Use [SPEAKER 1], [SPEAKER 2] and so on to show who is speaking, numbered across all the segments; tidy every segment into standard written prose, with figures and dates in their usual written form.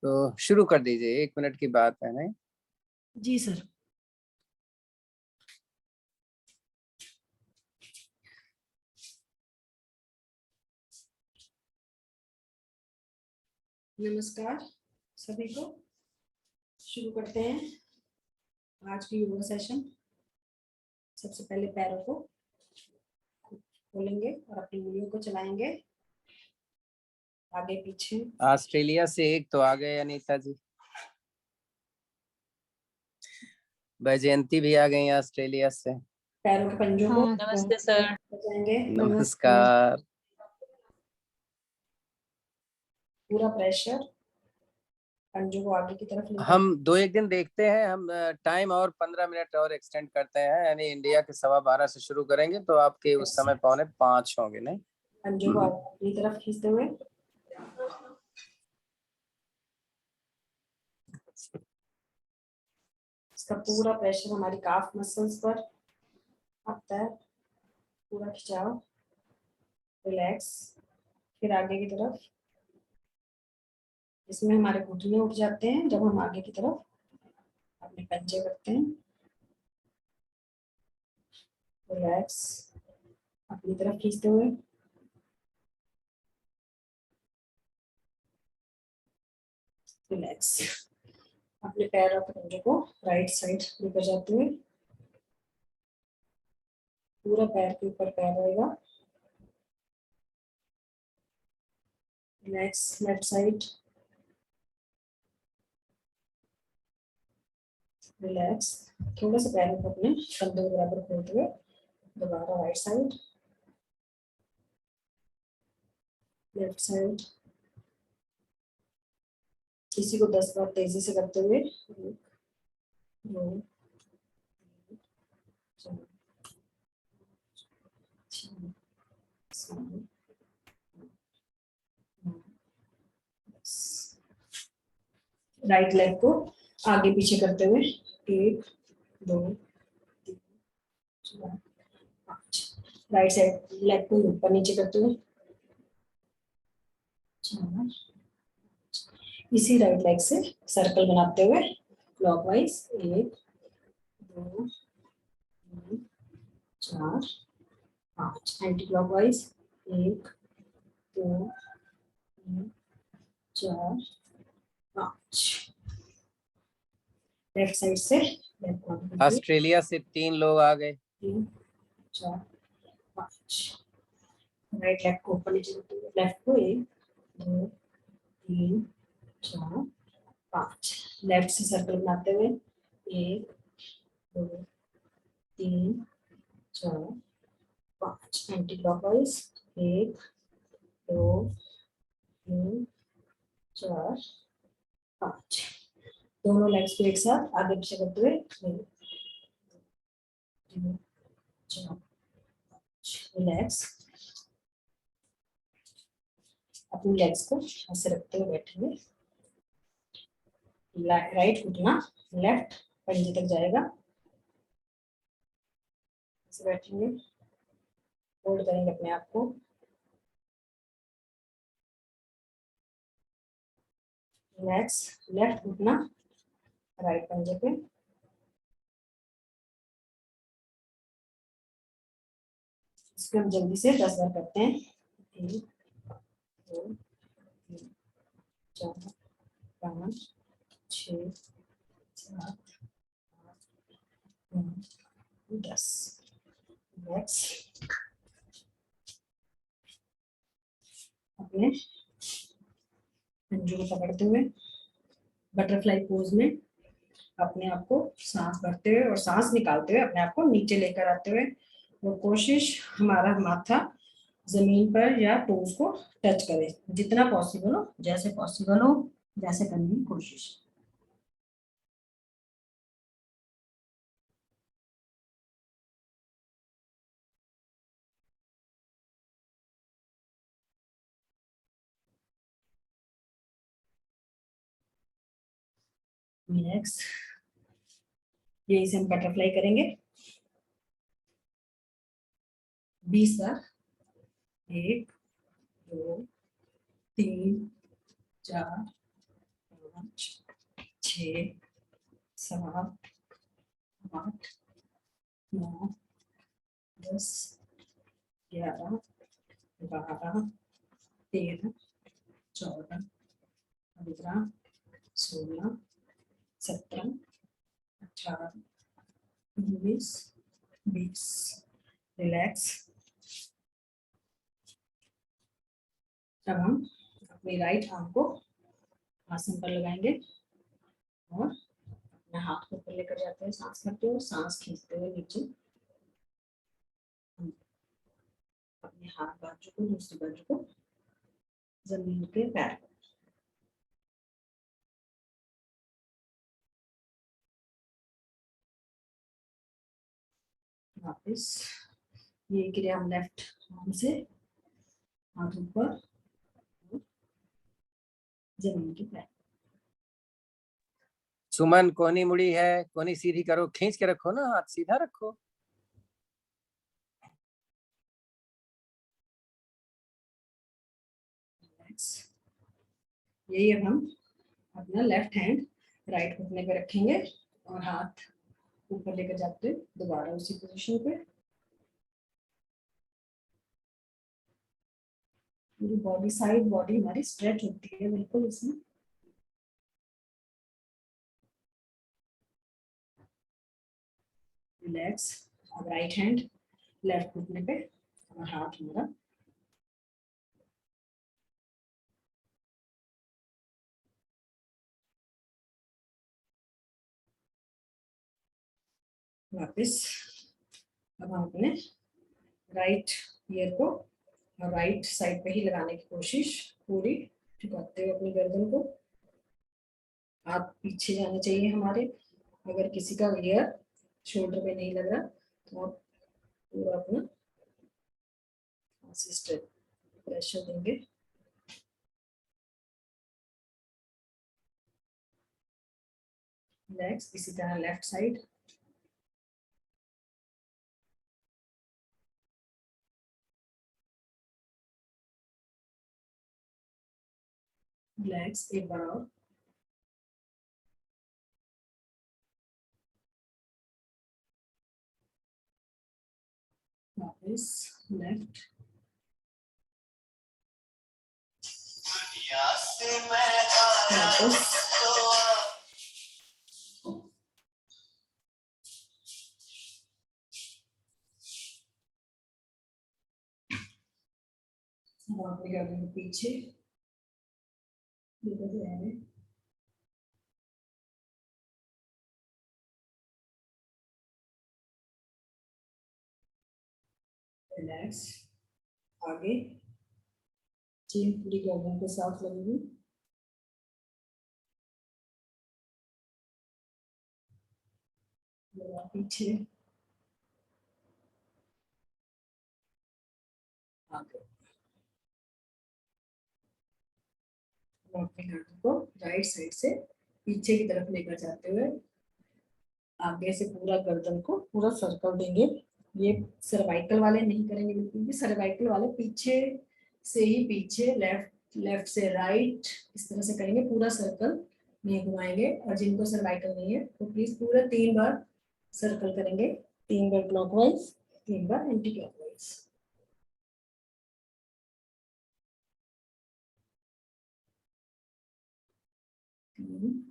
[SPEAKER 1] तो शुरू कर दीजिए, 1 मिनट की बात है। नहीं
[SPEAKER 2] जी सर। नमस्कार सभी को। शुरू करते हैं आज की योगा सेशन। सबसे पहले पैरों को खोलेंगे और अपनी उंगलियों को चलाएंगे आगे पीछे।
[SPEAKER 1] ऑस्ट्रेलिया से एक तो आ गए अनीता जी, वैजयंती भी आ गई ऑस्ट्रेलिया से।
[SPEAKER 2] पैरों के पंजों को
[SPEAKER 3] नमस्ते सर।
[SPEAKER 2] बजाएंगे।
[SPEAKER 1] नमस्कार।
[SPEAKER 2] पूरा प्रेशर पंजों को आगे की तरफ लेकर।
[SPEAKER 1] हम 2-1 दिन देखते हैं, हम टाइम और 15 मिनट और एक्सटेंड करते हैं, यानी इंडिया के 12:15 से शुरू करेंगे तो आपके उस समय 4:45 होंगे। नहीं
[SPEAKER 2] पंजों को अपनी तरफ खींचते हुए इसका पूरा प्रेशर हमारी काफ मसल्स पर आता है। पूरा खिंचाव, रिलैक्स, फिर आगे की तरफ। इसमें हमारे घुटने उठ जाते हैं जब हम आगे की तरफ अपने पंजे करते हैं। रिलैक्स, अपनी तरफ खींचते हुए रिलैक्स, अपने पैर और पंजों को राइट साइड लेकर जाते हुए। पूरा पैर के ऊपर पैर रहेगा। Relax, left side, relax. थोड़ा सा पैरों को अपने कंधों के बराबर खोलते हुए दोबारा राइट साइड, लेफ्ट साइड। किसी को 10 बार तेजी से करते हुए 1 2 3 4 5 6 राइट लेग को आगे पीछे करते हुए 1 2 3 4 5। राइट साइड लेग को ऊपर नीचे करते हुए 4। इसी राइट लेग से सर्कल बनाते हुए clockwise 1 2 3 4 5। Anti clockwise 1 2 3 4 5। Left side से
[SPEAKER 1] ऑस्ट्रेलिया से 3 लोग आ गए।
[SPEAKER 2] 3 4 5। राइट लेग को ऊपर नीचे करते हुए लेफ्ट को 1 2 3 4 5। लेफ्ट से सर्कल बनाते हुए 1 2 3 4 5। Anti clockwise 1 2 3 4 5। दोनों लेग्स को एक साथ आगे पीछे करते हुए 1 2 4 5। रिलैक्स, अपनी लेग्स को ऐसे रखते हुए बैठेंगे। राइट घुटना लेफ्ट पंजे तक जाएगा। ऐसे बैठेंगे, होल्ड करेंगे अपने आप को। रिलैक्स, लेफ्ट घुटना राइट पंजे पे। इसको हम जल्दी से 10 बार करते हैं। 1 2 3 4 5 6 7 8 9 10। रिलैक्स, अपने पंजों को पकड़ते हुए बटरफ्लाई पोज में अपने आप को सांस भरते हुए और सांस निकालते हुए अपने आप को नीचे लेकर आते हुए। वो कोशिश हमारा माथा जमीन पर या टोस को टच करे, जितना पॉसिबल हो, जैसे पॉसिबल हो जैसे करने की कोशिश। नेक्स्ट यही से हम बटरफ्लाई करेंगे 20 बार। 1 2 3 4 5 6 7 8 9 10 11 12 13 14 15 16 17 18 19 20 रिलैक्स। अब हम अपनी राइट आर्म को आसन पर लगाएंगे और अपने हाथ को ऊपर लेकर जाते हैं, सांस करते हुए, सांस खींचते हुए नीचे। अपने हाथ बाजू को, दूसरी बाजू को जमीन के पैर पर। वापस ये क्रिया हम लेफ्ट आर्म से हाथ ऊपर, जमीन के पैर।
[SPEAKER 1] सुमन कोहनी मुड़ी है, कोहनी सीधी करो, खींच के रखो ना, हाथ सीधा रखो।
[SPEAKER 2] यही अब हम अपना लेफ्ट हैंड राइट घुटने पे रखेंगे और हाथ ऊपर लेकर जाते हैं दोबारा उसी पोजीशन पे। पूरी बॉडी, साइड बॉडी हमारी स्ट्रेच होती है बिल्कुल इसमें। रिलैक्स। अब राइट हैंड लेफ्ट घुटने पे और हाथ हमारा वापस। अब हम अपने राइट ईयर को राइट साइड पे ही लगाने की कोशिश पूरी झुकाते हुए अपनी गर्दन को। हाथ पीछे जाने चाहिए हमारे। अगर किसी का ईयर शोल्डर पे नहीं लग रहा तो आप पूरा अपना प्रेशर देंगे। नेक्स्ट इसी तरह लेफ्ट साइड। रिलैक्स, एक बार और। वापस लेफ्ट। वापस। अपनी गर्दन को पीछे लेकर जाएंगे। रिलैक्स। आगे चेन पूरी गर्दन के साथ लगेगी। पीछे आगे। अपने गर्दन को राइट साइड से पीछे की तरफ लेकर जाते हुए आगे से पूरा गर्दन को पूरा सर्कल देंगे। ये सर्वाइकल वाले नहीं करेंगे बिल्कुल भी। सर्वाइकल वाले पीछे से ही पीछे, लेफ्ट लेफ्ट से राइट इस तरह से करेंगे, पूरा सर्कल नहीं घुमाएंगे। और जिनको सर्वाइकल नहीं है तो प्लीज पूरा 3 बार सर्कल करेंगे, 3 बार क्लॉकवाइज, 3 बार एंटी क्लॉकवाइज।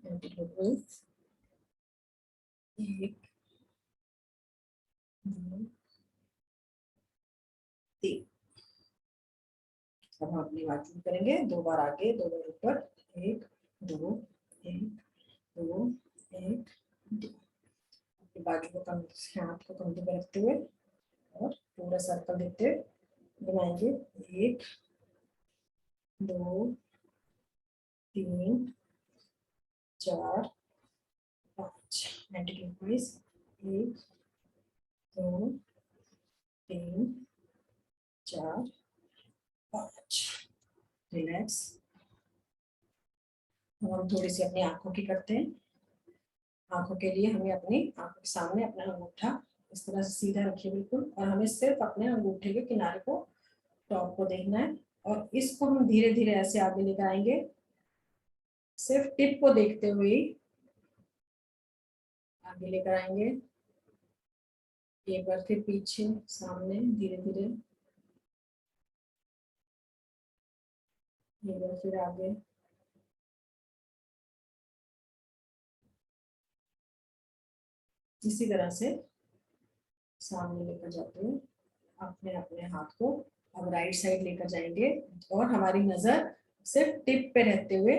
[SPEAKER 2] Anti clockwise. 1 2 3। अब हम अपनी बाजू करेंगे, 2 बार आगे, 2 बार ऊपर। 1 2 1 2 1 2। बाजू को हाथ को कंधे पर रखते हुए और पूरा सर्कल देते हुए घुमाएंगे। 1 2 3 4 5। Anti clockwise. 1 2 3 4 5। रिलैक्स। अब हम थोड़ी सी अपनी आंखों की करते हैं। आंखों के लिए हमें अपनी आंखों के सामने अपना अंगूठा इस तरह से सीधा रखिए बिल्कुल, और हमें सिर्फ अपने अंगूठे के किनारे को, टॉप को देखना है। और इसको हम धीरे धीरे ऐसे आगे लेकर आएंगे सिर्फ टिप को देखते हुए आगे लेकर आएंगे, एक बार फिर पीछे सामने धीरे धीरे, एक बार फिर आगे, इसी तरह से सामने लेकर जाते हुए अपने अपने हाथ को अब राइट साइड लेकर जाएंगे और हमारी नजर सिर्फ टिप पे रहते हुए,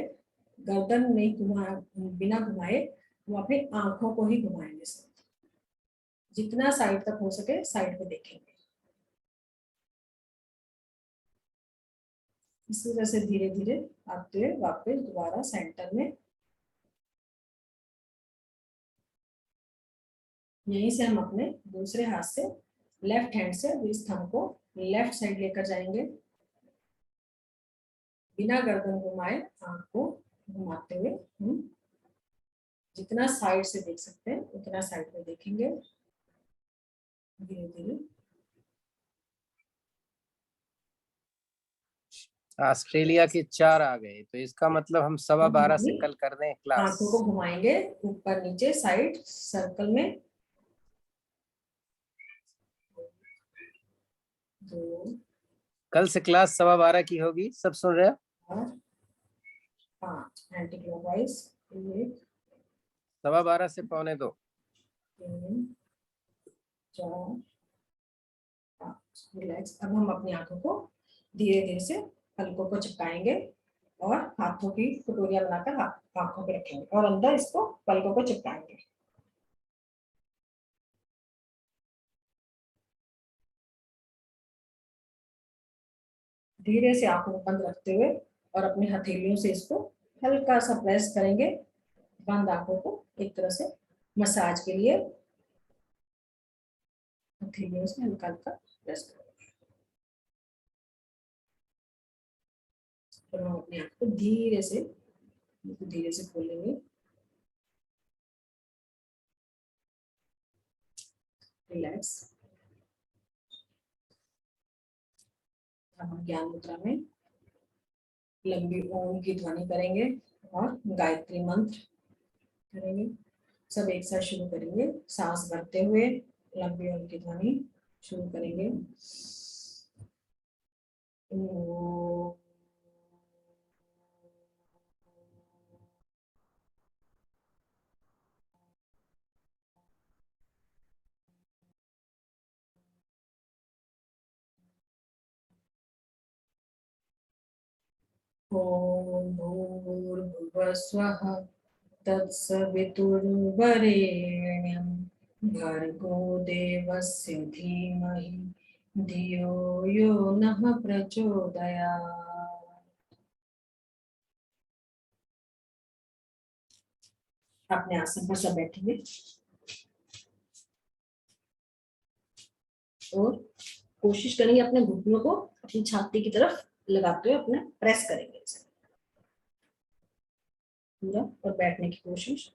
[SPEAKER 2] गर्दन नहीं घुमा, बिना घुमाए वो अपनी आंखों को ही घुमाएंगे। जितना साइड तक हो सके साइड पे देखेंगे। इसी तरह से धीरे धीरे आते हुए वापस दोबारा सेंटर में, यहीं से हम अपने दूसरे हाथ से लेफ्ट हैंड से इस थंब को लेफ्ट साइड लेकर जाएंगे, बिना गर्दन घुमाए आंख को घुमाते हुए हम जितना साइड से देख सकते हैं उतना साइड में देखेंगे धीरे धीरे।
[SPEAKER 1] ऑस्ट्रेलिया के 4 आ गए, तो इसका मतलब हम 12:15 से कल कर दें क्लास।
[SPEAKER 2] आंखों को घुमाएंगे ऊपर नीचे साइड सर्कल में, 2
[SPEAKER 1] कल से क्लास 12:15 की होगी, सब सुन रहे हैं?
[SPEAKER 2] और 5 एंटी क्लॉकवाइज, 1
[SPEAKER 1] 12:15 से 12:45।
[SPEAKER 2] 3 4 5। रिलैक्स। अब हम अपनी आंखों को धीरे धीरे से पलकों को चिपकाएंगे और हाथों की कटोरियां बनाकर आंखों पे रखेंगे और अंदर इसको पलकों को चिपकाएंगे। धीरे से आंखों को बंद रखते हुए और अपनी हथेलियों से इसको हल्का सा प्रेस करेंगे, बंद आंखों को एक तरह से मसाज के लिए हथेलियों से हल्का हल्का प्रेस करेंगे। तो हम अपनी आंख को धीरे से खोलेंगे, रिलैक्स। हम ज्ञान मुद्रा में लंबी ओम की ध्वनि करेंगे और गायत्री मंत्र करेंगे। सब एक साथ शुरू करेंगे, सांस भरते हुए लंबी ओम की ध्वनि शुरू करेंगे। ओम भूर्भुवः स्वः तत्सवितुर्वरेण्यं भर्गो देवस्य धीमहि धियो यो नः प्रचोदयात्। अपने आसन पर सब बैठेंगे और कोशिश करेंगे अपने घुटनों को अपनी छाती की तरफ लगाते हुए अपने प्रेस करेंगे पूरा और बैठने की कोशिश।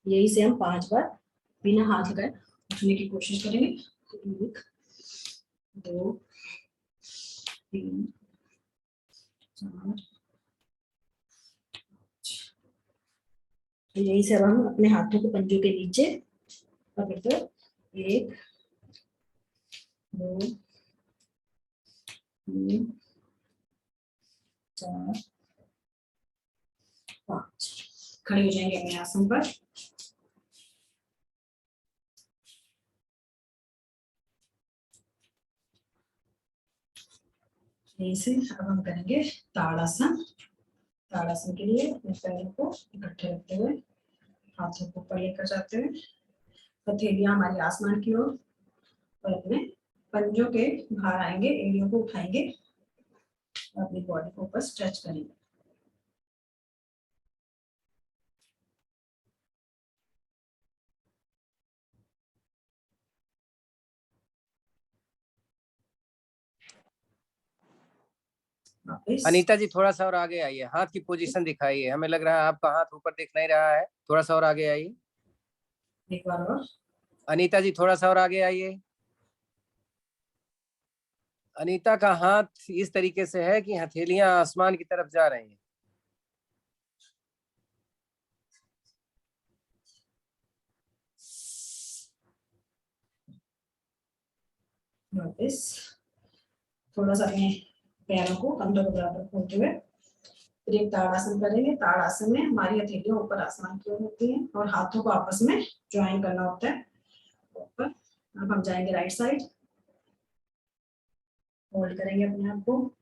[SPEAKER 2] यही से हम 5 बार बिना हाथ लगाए उठने की कोशिश करेंगे। 1 2 3 4। यही से अब हम अपने हाथों को पंजों के नीचे पकड़ते 1 2 3 4 5। खड़े हो जाएंगे अपने आसन पर। यहीं से अब हम करेंगे ताड़ासन। ताड़ासन के लिए अपने पैरों को इकट्ठे रखते हुए हाथों को ऊपर लेकर जाते हुए हथेलियां हमारी आसमान की ओर और अपने पंजों के बाहर आएंगे, एड़ियों को उठाएंगे और अपनी बॉडी को ऊपर स्ट्रेच करेंगे।
[SPEAKER 1] अनीता जी थोड़ा सा और आगे आइए, हाथ की पोजीशन दिखाइए, हमें लग रहा है आपका हाथ ऊपर दिख नहीं रहा है, थोड़ा सा और आगे आइए।
[SPEAKER 2] एक बार और
[SPEAKER 1] अनीता जी थोड़ा सा और आगे आइए। अनीता का हाथ इस तरीके से है कि हथेलियां आसमान की तरफ जा रही हैं।
[SPEAKER 2] वापस थोड़ा सा अपने पैरों को कंधों के बराबर खोलते हुए फिर एक ताड़ासन करेंगे। ताड़ासन में हमारी हथेलियां ऊपर आसमान की ओर होती हैं और हाथों को आपस में ज्वाइन करना होता है ऊपर। अब हम जाएंगे राइट साइड, होल्ड करेंगे अपने आप को।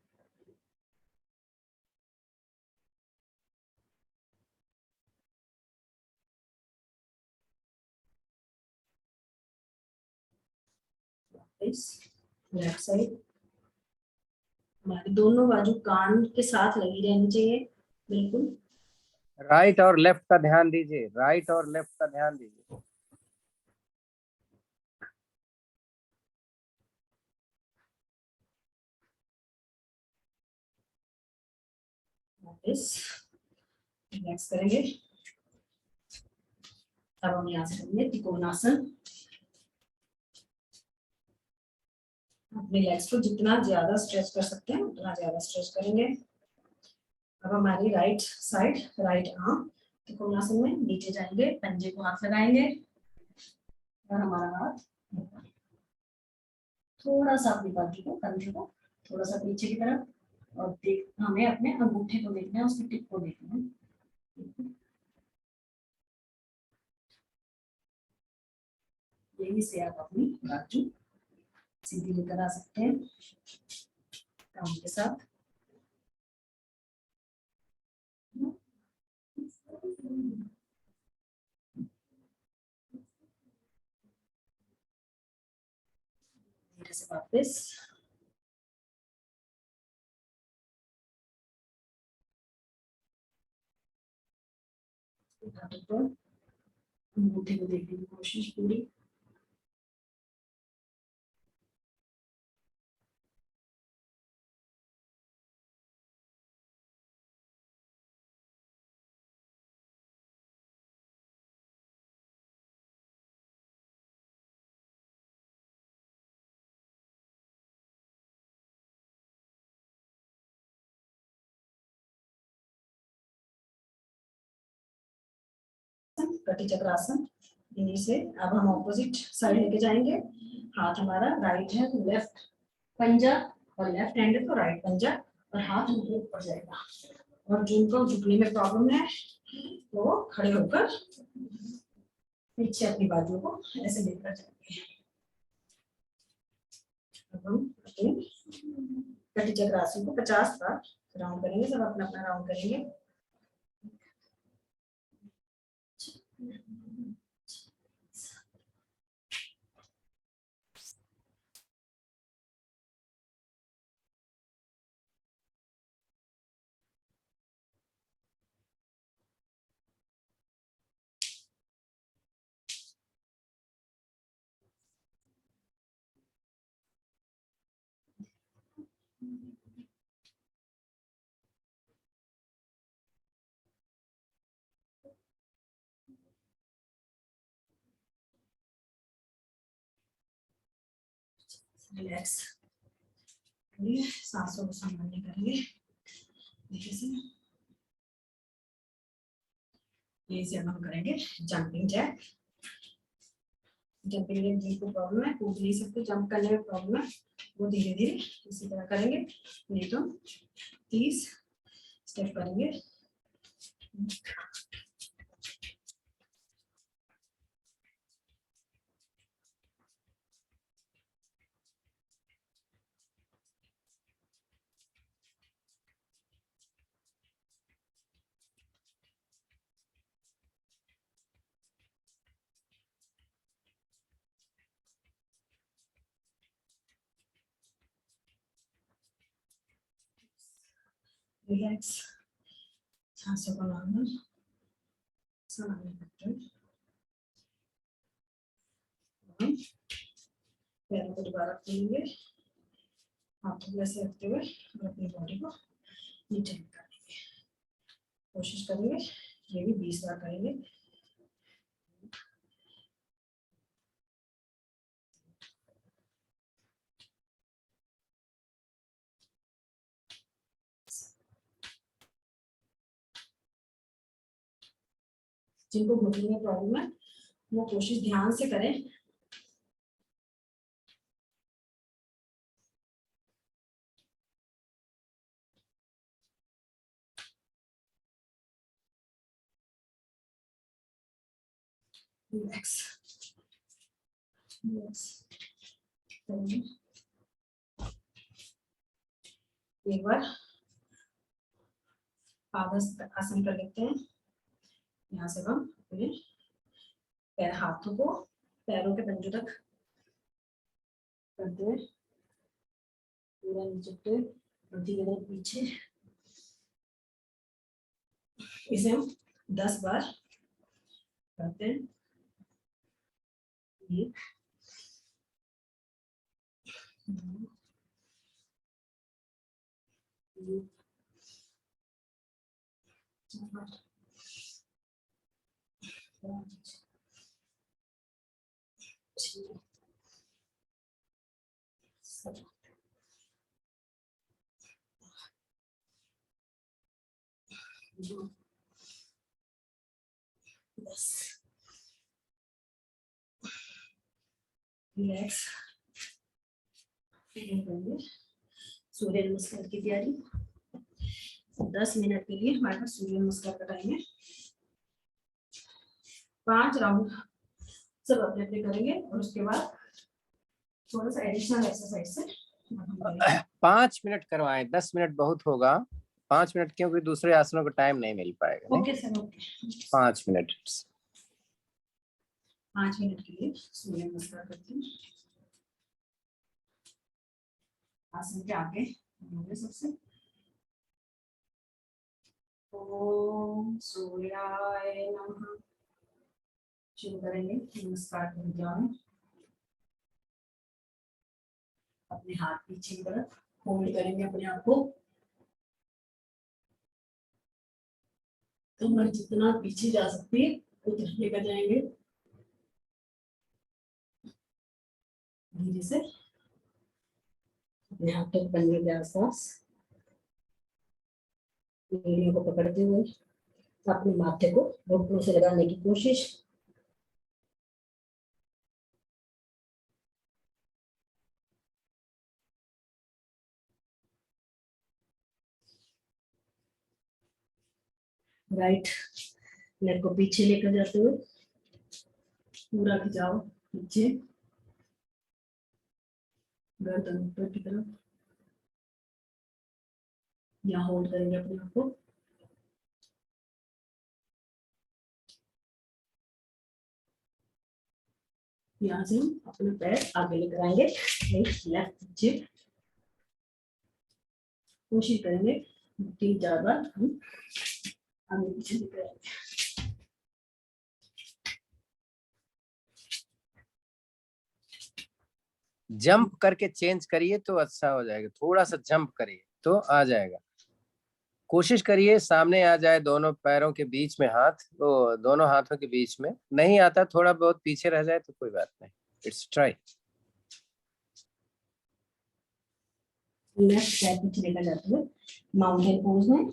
[SPEAKER 2] लेफ्ट साइड, हमारी दोनों बाजू कान के साथ लगी रहनी चाहिए बिल्कुल।
[SPEAKER 1] राइट और लेफ्ट का ध्यान दीजिए, राइट और लेफ्ट का ध्यान दीजिए।
[SPEAKER 2] वापस रिलैक्स करेंगे। अब हम यहाँ से करेंगे त्रिकोणासन। अपने लेग्स को जितना ज्यादा स्ट्रेच कर सकते हैं उतना ज्यादा स्ट्रेच करेंगे। अब हमारी right side, right arm trikonasana में नीचे जाएंगे, पंजे को हाथ लगाएंगे और हमारा हाथ थोड़ा सा अपनी बाजू को, कंधे को थोड़ा सा पीछे की तरफ और देख, हमें अपने अंगूठे को देखना है, उसकी टिप को देखना है। यही से आप अपनी बाजू सीधी लेकर आ सकते हैं काम के साथ। धीरे से वापस अंगूठे को देखने की कोशिश पूरी। कटी चक्रासन। इन्हीं से अब हम ऑपोजिट साइड लेके जाएंगे। हाथ हमारा राइट है तो लेफ्ट पंजा और लेफ्ट हैंड है तो राइट पंजा और हाथ ऊपर जाएगा। और जिनको झुकने में प्रॉब्लम है वो खड़े होकर पीछे अपनी बाजू को ऐसे लेकर जाएंगे। अब हम अपने कटी चक्रासन को 50 बार राउंड करेंगे। सब अपना अपना राउंड करेंगे। रिलैक्स करिए, सांसों को सामान्य करिए। देखिए से ये से हम करेंगे जंपिंग जैक। जंपिंग जैक जिनको प्रॉब्लम है, कूद नहीं सकते, जंप करने में प्रॉब्लम है, वो धीरे धीरे इसी तरह करेंगे। नहीं तो 30 स्टेप करेंगे। रिलैक्स, सांसों को नॉर्मल सामान्य करते हैं। पैरों को दोबारा खोलेंगे, हाथों को ऐसे रखते हुए और अपनी बॉडी को नीचे कर देंगे। कोशिश करेंगे ये भी 20 बार करेंगे। जिनको घुटने में प्रॉब्लम है वो कोशिश ध्यान से करें रिलैक्स। एक बार आधा आसन कर लेते हैं। यहाँ से हम अपने पैर हाथों को पैरों के पंजों तक करते हैं, पूरा नीचे पीछे। इसे हम 10 बार करते हैं। 1 2 3 4 5 6 7 9 10। रिलैक्स। सूर्य नमस्कार की तैयारी। 10 मिनट के लिए हमारे पास सूर्य नमस्कार का टाइम है। 5 राउंड सब अपने अपने करेंगे और उसके बाद थोड़ा सा एडिशनल एक्सरसाइज से
[SPEAKER 1] 5 मिनट करवाएं, 10 मिनट बहुत होगा। 5 मिनट क्योंकि दूसरे आसनों को टाइम नहीं मिल पाएगा।
[SPEAKER 2] Okay sir, okay.
[SPEAKER 1] 5 minute.
[SPEAKER 2] 5 minute के लिए सूर्य नमस्कार करते हैं। आसन के आगे सबसे ओम सूर्याय नमः शुरू करेंगे। नमस्कार मुद्रा में अपने हाथ पीछे की तरफ होल्ड करेंगे अपने आप को। कमर जितना पीछे जा सकती है उतना लेकर जाएंगे। धीरे से अपने हाथों को कंधे के आसपास एड़ियों को पकड़ते हुए अपने माथे को घुटनों से लगाने की कोशिश। राइट लेग को पीछे लेकर जाते हुए पूरा खिंचाव पीछे, गर्दन ऊपर की तरफ। यहाँ होल्ड करेंगे अपने आप को। यहाँ से हम अपने पैर आगे लेकर आएंगे। लेफ्ट पीछे कोशिश करेंगे 3-4 बार हम आगे पीछे लेकर आएंगे।
[SPEAKER 1] जंप करके चेंज करिए तो अच्छा हो जाएगा। थोड़ा सा जंप करिए तो आ जाएगा। कोशिश करिए सामने आ जाए, दोनों पैरों के बीच में हाथ, तो दोनों हाथों के बीच में। नहीं आता, थोड़ा बहुत पीछे रह जाए तो कोई बात नहीं। It's try.
[SPEAKER 2] लेफ्ट पैर पीछे लेकर जाते हुए माउंटेन पोज में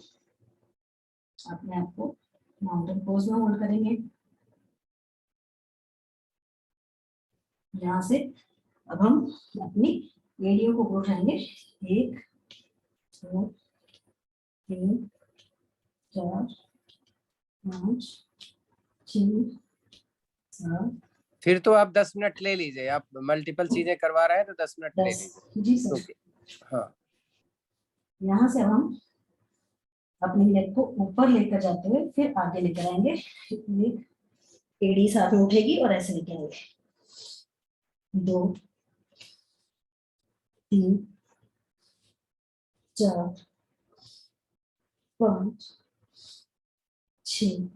[SPEAKER 2] अपने आप को माउंटेन पोज में होल्ड करेंगे। यहाँ से अब हम अपनी एड़ियों को उठाएंगे। 1 2 3 4 5 6 7।
[SPEAKER 1] फिर तो आप 10 मिनट ले लीजिए। आप मल्टीपल चीजें करवा रहे हैं तो 10 मिनट ले लीजिए।
[SPEAKER 2] जी सर।
[SPEAKER 1] ओके हाँ।
[SPEAKER 2] यहाँ से हम अपनी लेग को ऊपर लेकर जाते हुए फिर आगे लेकर आएंगे। एड़ी साथ में उठेगी और ऐसे लेके आएंगे। 2 3 4 5 6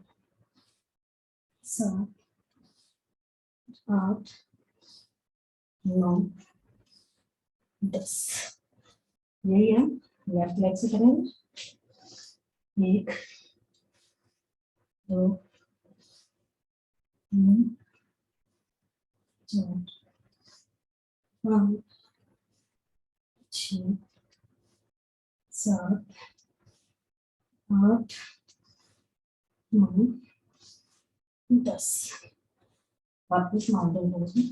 [SPEAKER 2] 7 8 9 10। यही हम लेफ्ट लेग से करेंगे। 1 2 3 4 5 6 7 8 9 10। वापस माउंटेन पोज में।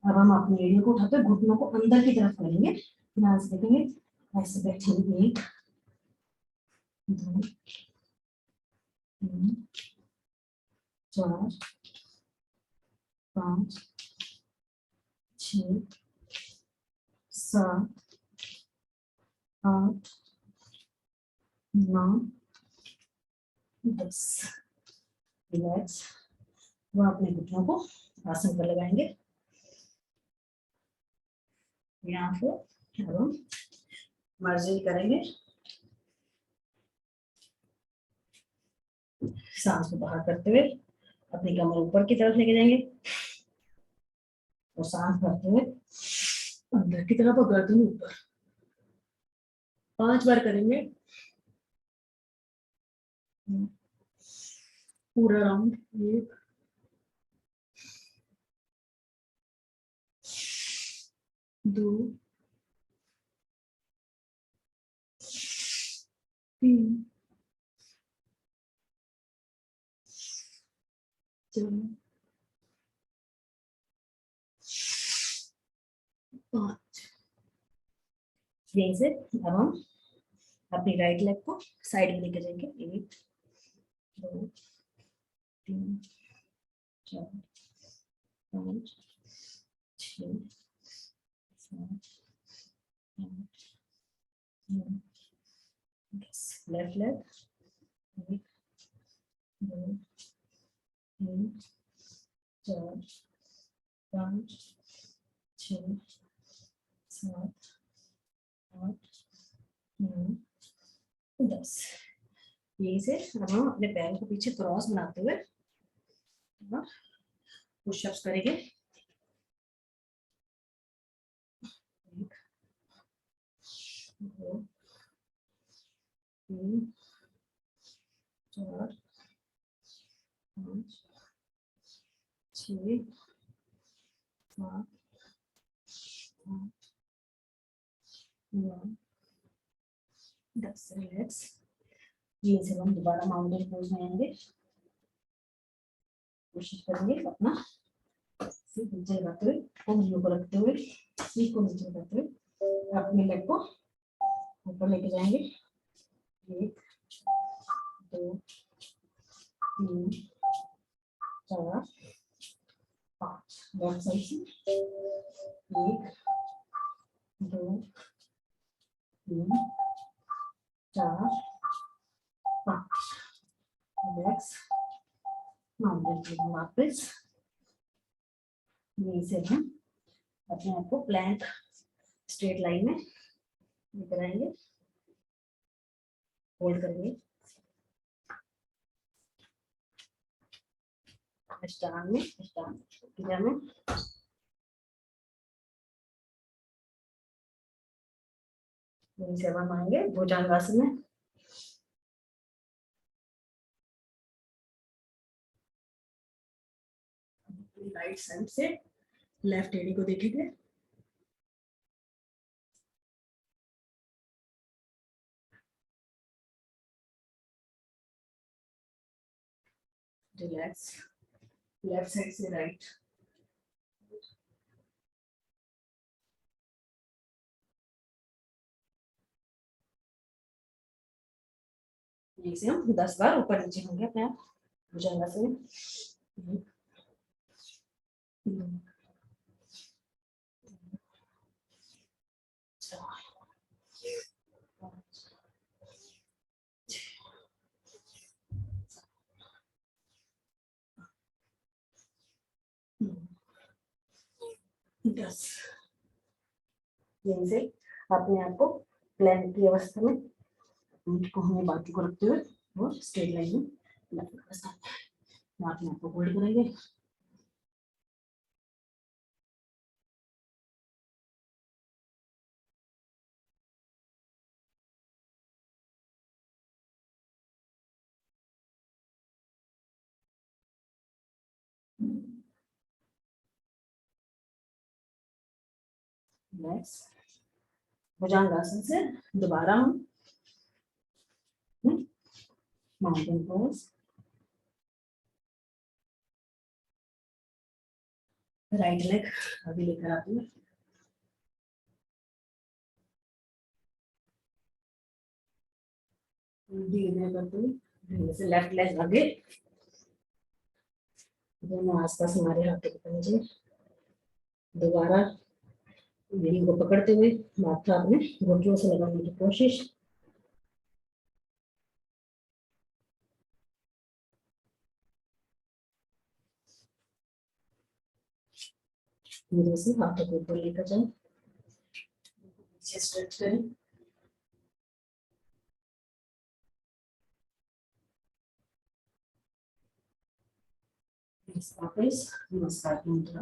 [SPEAKER 2] अब हम अपनी एड़ियों को उठाते घुटनों को अंदर की तरफ करेंगे। ध्यान से देखेंगे, ऐसे बैठेंगे। 1 2 3 4 5 6 7 8 9 10। रिलैक्स। वो अपने घुटनों को आसन पर लगाएंगे। यहाँ पे अब हम मर्जिंग करेंगे। सांस को बाहर करते हुए अपनी कमर ऊपर की तरफ लेके जाएंगे और सांस भरते हुए अंदर की तरफ और गर्दन ऊपर। 5 बार करेंगे पूरा राउंड। 1 2 3 4 5। यहीं से अब हम अपनी राइट लेग को साइड में लेके जाएंगे। 1 2 3 4 5 6 7 8 9 10। Left leg. 1 2 3 4 5 6 7 8 9 10। यहीं से अब हम अपने पैरों को पीछे क्रॉस बनाते हुए पुशअप्स करेंगे। 1 2 3 4 5 6 7 8 9 10। रिलैक्स। यहीं से हम दोबारा माउंटेन पोज में आएंगे। कोशिश करेंगे अपना सिर नीचे लगाते हुए, उंगलियों को रखते हुए, सिर को नीचे लगाते हुए अपने लेग को ऊपर लेके जाएंगे। 1 2 3 4 5। लेफ्ट साइड से 1 2 3 4 5। रिलैक्स। माउंटेन पोज में वापस। यहीं से हम अपने आप को प्लैंक स्ट्रेट लाइन में लेकर आएंगे। होल्ड करेंगे। स्टार्ट में क्रिया में यहीं से हम आएंगे भुजंगासन में। राइट साइड से लेफ्ट एडी को देखेंगे। रिलैक्स। लेफ्ट साइड से राइट। यहीं से हम 10 बार ऊपर नीचे होंगे अपने आप भुजंगासन में। 1 2 4 5 10। यहीं से अपने आप को प्लैंक की अवस्था में पीठ को हमें बाजू को रखते हुए और स्ट्रेट लाइन में अपने आप को होल्ड करेंगे। नेक्स्ट भुजंगासन से दोबारा हम माउंटेन पोज। राइट लेग अभी लेकर आती हूँ। धीरे धीरे करते हुए धीरे से लेफ्ट लेग आगे दोनों आसपास हमारे हाथों के पंजे। दोबारा रीढ़ को पकड़ते हुए माथा अपने घुटनों से लगाने की कोशिश। धीरे से हाथों को ऊपर लेकर जाए, स्ट्रेच करें। वापस नमस्कार की मुद्रा,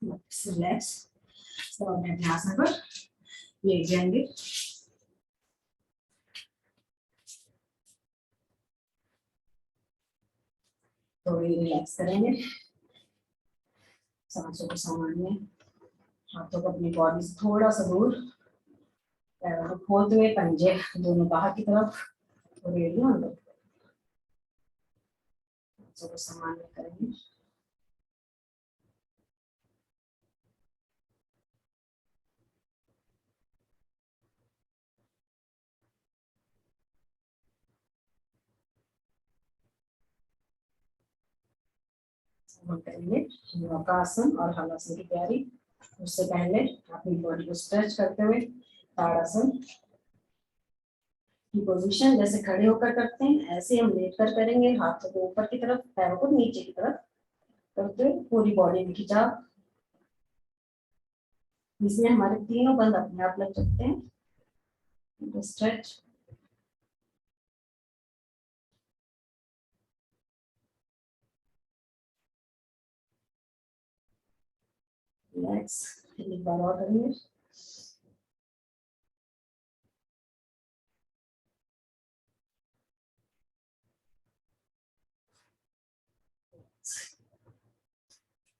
[SPEAKER 2] वापस रिलैक्स। सब अपने अपने आसन पर लेट जाएंगे। थोड़ी रिलैक्स करेंगे, सांसों को सामान्य, हाथों को अपनी बॉडी से थोड़ा सा दूर, पैरों को खोलते हुए पंजे दोनों बाहर की तरफ और एड़ियां अंदर, सांसों को सामान्य करेंगे। हम करेंगे योगासन और हलासन की तैयारी। उससे पहले अपनी बॉडी को स्ट्रेच करते हुए ताड़ासन की पोजीशन जैसे खड़े होकर करते हैं ऐसे हम लेट कर करेंगे। हाथों को ऊपर की तरफ, पैरों को नीचे की तरफ करते हुए पूरी बॉडी में खिंचाव। इसमें हमारे तीनों बंद अपने आप लग सकते हैं। Stretch, relax. एक बार और करेंगे।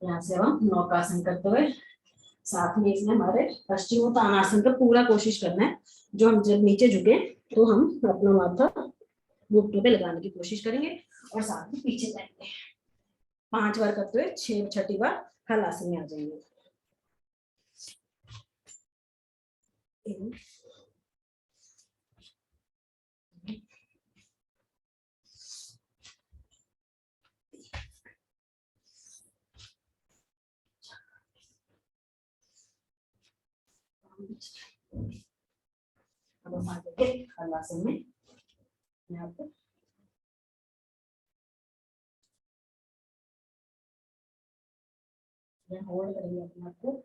[SPEAKER 2] यहाँ से हम नौकासन करते हुए साथ में इसमें हमारे पश्चिमोत्तानासन का पूरा कोशिश करना है। जो हम जब नीचे झुके तो हम अपना माथा घुटनों पे लगाने की कोशिश करेंगे और साथ में पीछे जाएंगे। 5 बार करते हुए 6 बार हलासन में आ जाएंगे। अब हम आ जाएंगे हलासन में। यहाँ पे होल्ड करेंगे अपने आप को।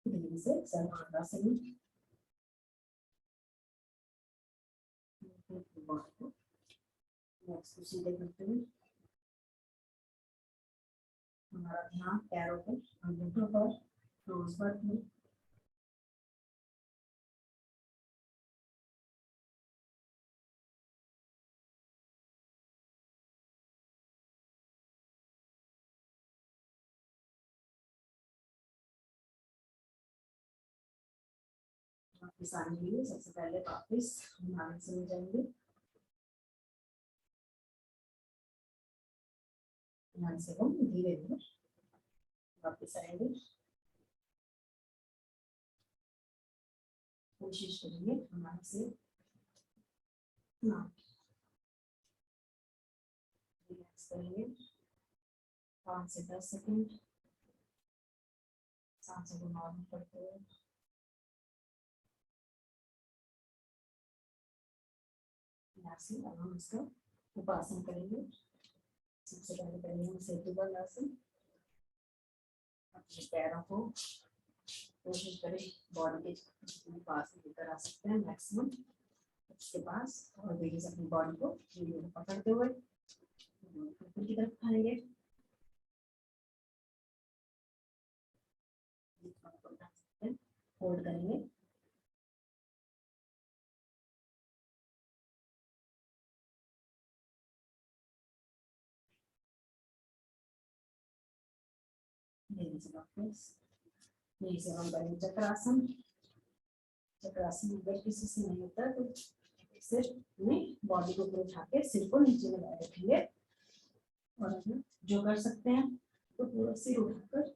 [SPEAKER 2] धीरे से सर्वांगासन में सीधे करते हुए हमारा ध्यान पैरों पर, अंगूठों पर, टोज पर भी। वापस आने के लिए सबसे पहले वापस ध्यान से जाएंगे। ध्यान से हम धीरे धीरे वापस आएंगे। कोशिश करेंगे हमारे से रिलैक्स करेंगे। 5 से 10 सेकंड सांसों को नॉर्मल करते हुए अब हम इसका उपासन करेंगे। सबसे पहले करेंगे हम सेतुबल आसन। अपने पैरों को कोशिश करें बॉडी के जितने पास लेकर आ सकते हैं मैक्सिमम उसके पास, और धीरे से अपनी बॉडी को पकड़ते हुए ऊपर की तरफ खाएंगे। होल्ड करेंगे। धीरे से वापस यहीं से हम करेंगे चक्रासन। चक्रासन अगर किसी से नहीं होता तो सिर में बॉडी को ऊपर उठा के सिर को नीचे लगाए रखेंगे, और अगर जो कर सकते हैं तो पूरा सिर उठाकर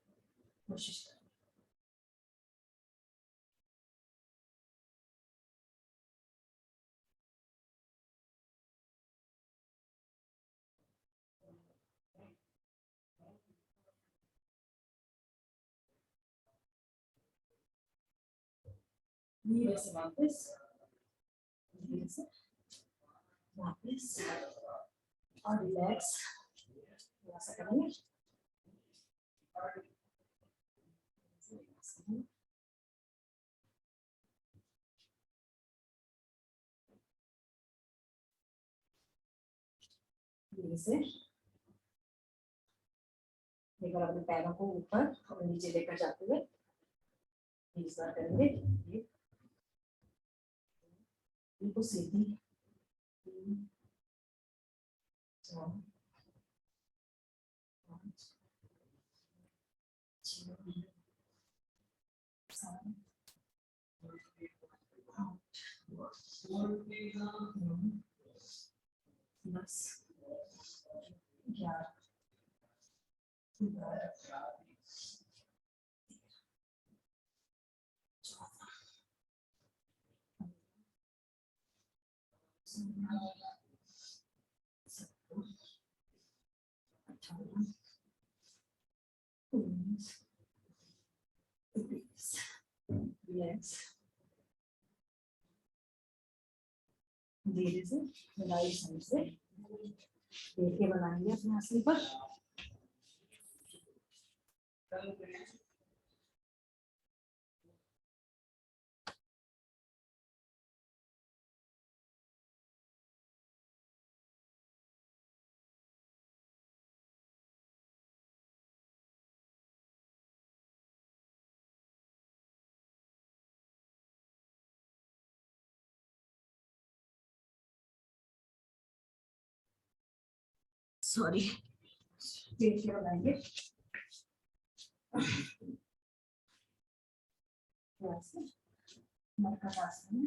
[SPEAKER 2] कोशिश करें। धीरे से वापस, धीरे से वापस और रिलैक्स थोड़ा सा करेंगे। धीरे से एक बार अपने पैरों को ऊपर और नीचे लेकर जाते हुए इस बार करेंगे। इनको सीधी 3 4 5 6 7 10 11 धीरे से राइट साइड से देख के बनाएंगे अपने आसन पर। सॉरी, देख के बनाएंगे। मरकटासन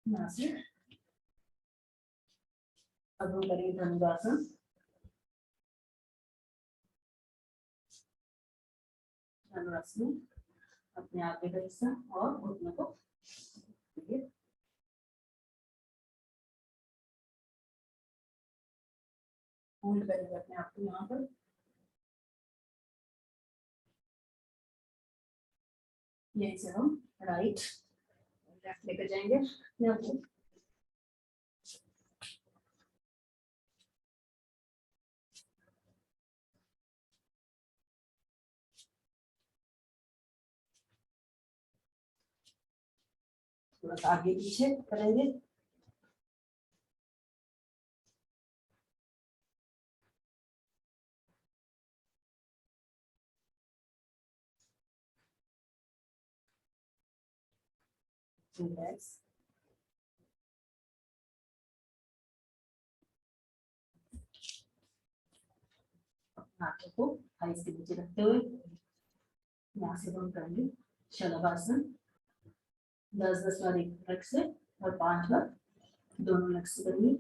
[SPEAKER 2] यहाँ से अब हम करेंगे धनुरासन। धनुरासन में अपने आगे का हिस्सा और घुटनों को होल्ड करेंगे अपने आप को यहाँ पर। यहीं से हम राइट लेफ्ट लेकर जाएंगे यहाँ पर। थोड़ा सा आगे पीछे करेंगे। रिलैक्स, हाथों को थाइस के नीचे रखते हुए यहाँ से हम करेंगे शलभासन। 10-10 बार एक लेग से और 5 बार दोनों लेग से करेंगे।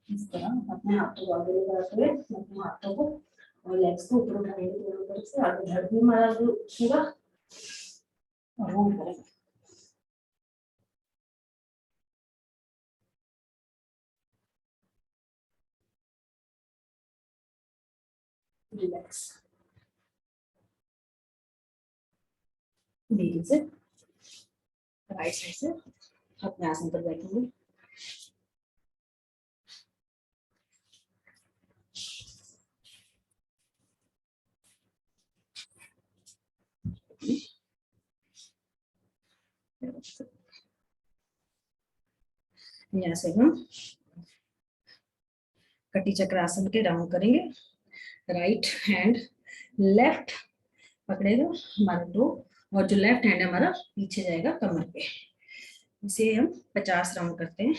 [SPEAKER 2] इस तरह अपने हाथों को आगे लेकर अपने हाथों को और लेग्स को ऊपर उठाएंगे दोनों तरफ से, आगे धड़ भी हमारा जो पूरा रोल करेंगे। रिलैक्स धीरे से राइट साइड से अपने आसन पर बैठेंगे। यहाँ से हम कटी चक्र आसन के राउंड करेंगे। राइट हैंड लेफ्ट पकड़ेगा हमारा दो, और जो लेफ्ट हैंड हमारा पीछे जाएगा कमर पे। इसे हम 50 राउंड करते हैं।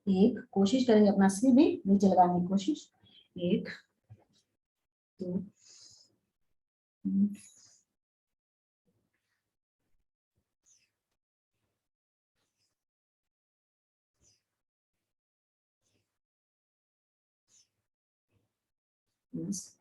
[SPEAKER 2] एक कोशिश करेंगे अपना सिर भी नीचे लगाने की कोशिश। 1 2 3 बस।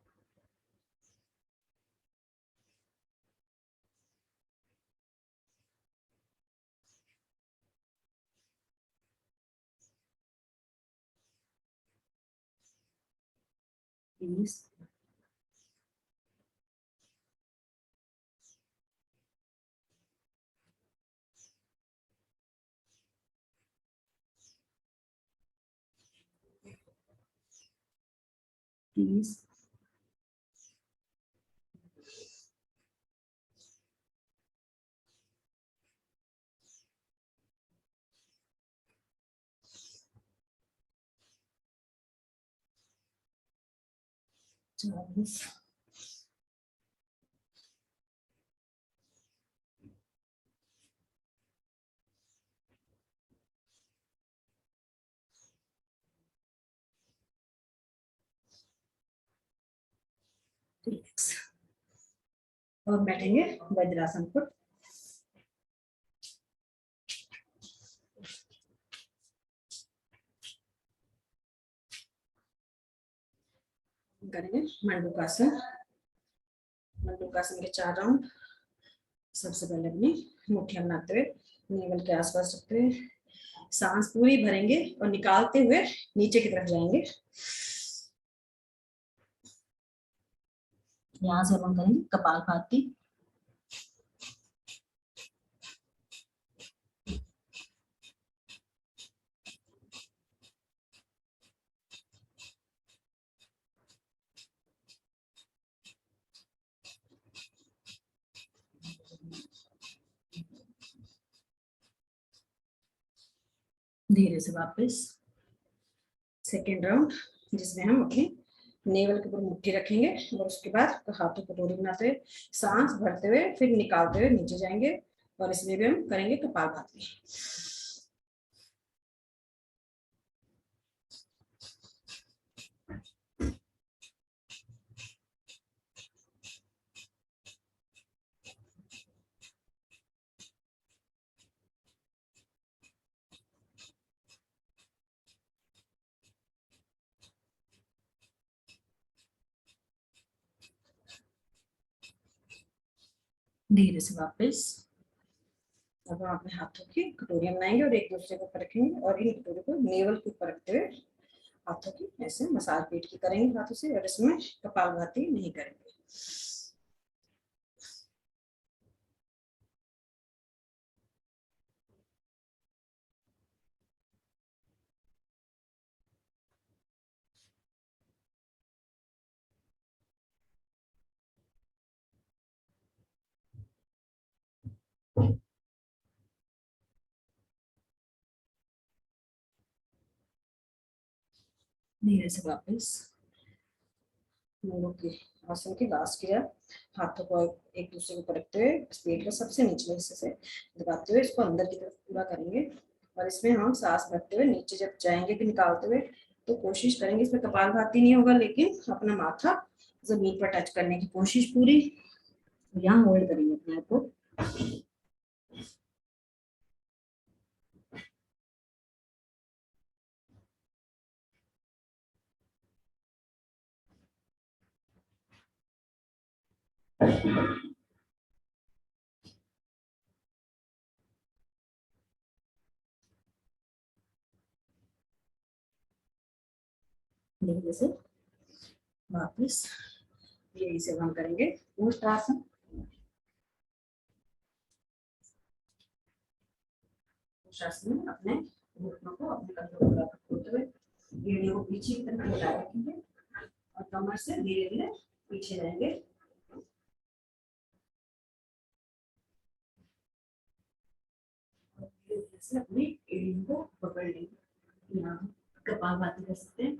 [SPEAKER 2] प्लीज प्लीज चालीस और बैठेंगे वज्रासन पर। करेंगे मंडूकासन। मंडूकासन के 4 राउंड। सबसे पहले अपनी मुट्ठियां बनाते हुए नेवल के आसपास रखते हुए सांस पूरी भरेंगे और निकालते हुए नीचे की तरफ जाएंगे। यहाँ से हम करेंगे कपालभाति। धीरे से वापस सेकेंड राउंड, जिसमें हम अपनी नेवल के ऊपर मुट्ठी रखेंगे और उसके बाद हाथों को डोरी बनाते हुए सांस भरते हुए फिर निकालते हुए नीचे जाएंगे। और इसमें भी हम करेंगे कपालभाति। धीरे से वापस। अब हम अपने हाथों की कटोरियां बनाएंगे और एक दूसरे के ऊपर रखेंगे और इन कटोरी को नेवल के ऊपर रखते हुए हाथों की ऐसे मसाज पेट की करेंगे हाथों से, और इसमें कपालभाति नहीं करेंगे। धीरे से वापस के आसन की लास्ट क्रिया। हाथों को एक दूसरे के ऊपर रखते हुए पेट का सबसे निचले हिस्से से दबाते हुए इसको अंदर की तरफ पूरा करेंगे। और इसमें हम सांस भरते हुए नीचे जब जाएंगे कि निकालते हुए तो कोशिश करेंगे, इसमें कपालभाति नहीं होगा लेकिन अपना माथा जमीन पर टच करने की कोशिश पूरी। यहाँ होल्ड करेंगे अपने आप को। धीरे से वापस यही से हम करेंगे उष्ट्रासन। उष्ट्रासन में अपने घुटनों को अपने कंधों पर रखते हुए एड़ियों को पीछे की तरफ उठाए रखेंगे और कमर से धीरे धीरे पीछे जाएंगे। से अपनी एड़ियों को पकड़ लेंगे। यहाँ कपालभाति कर सकते हैं।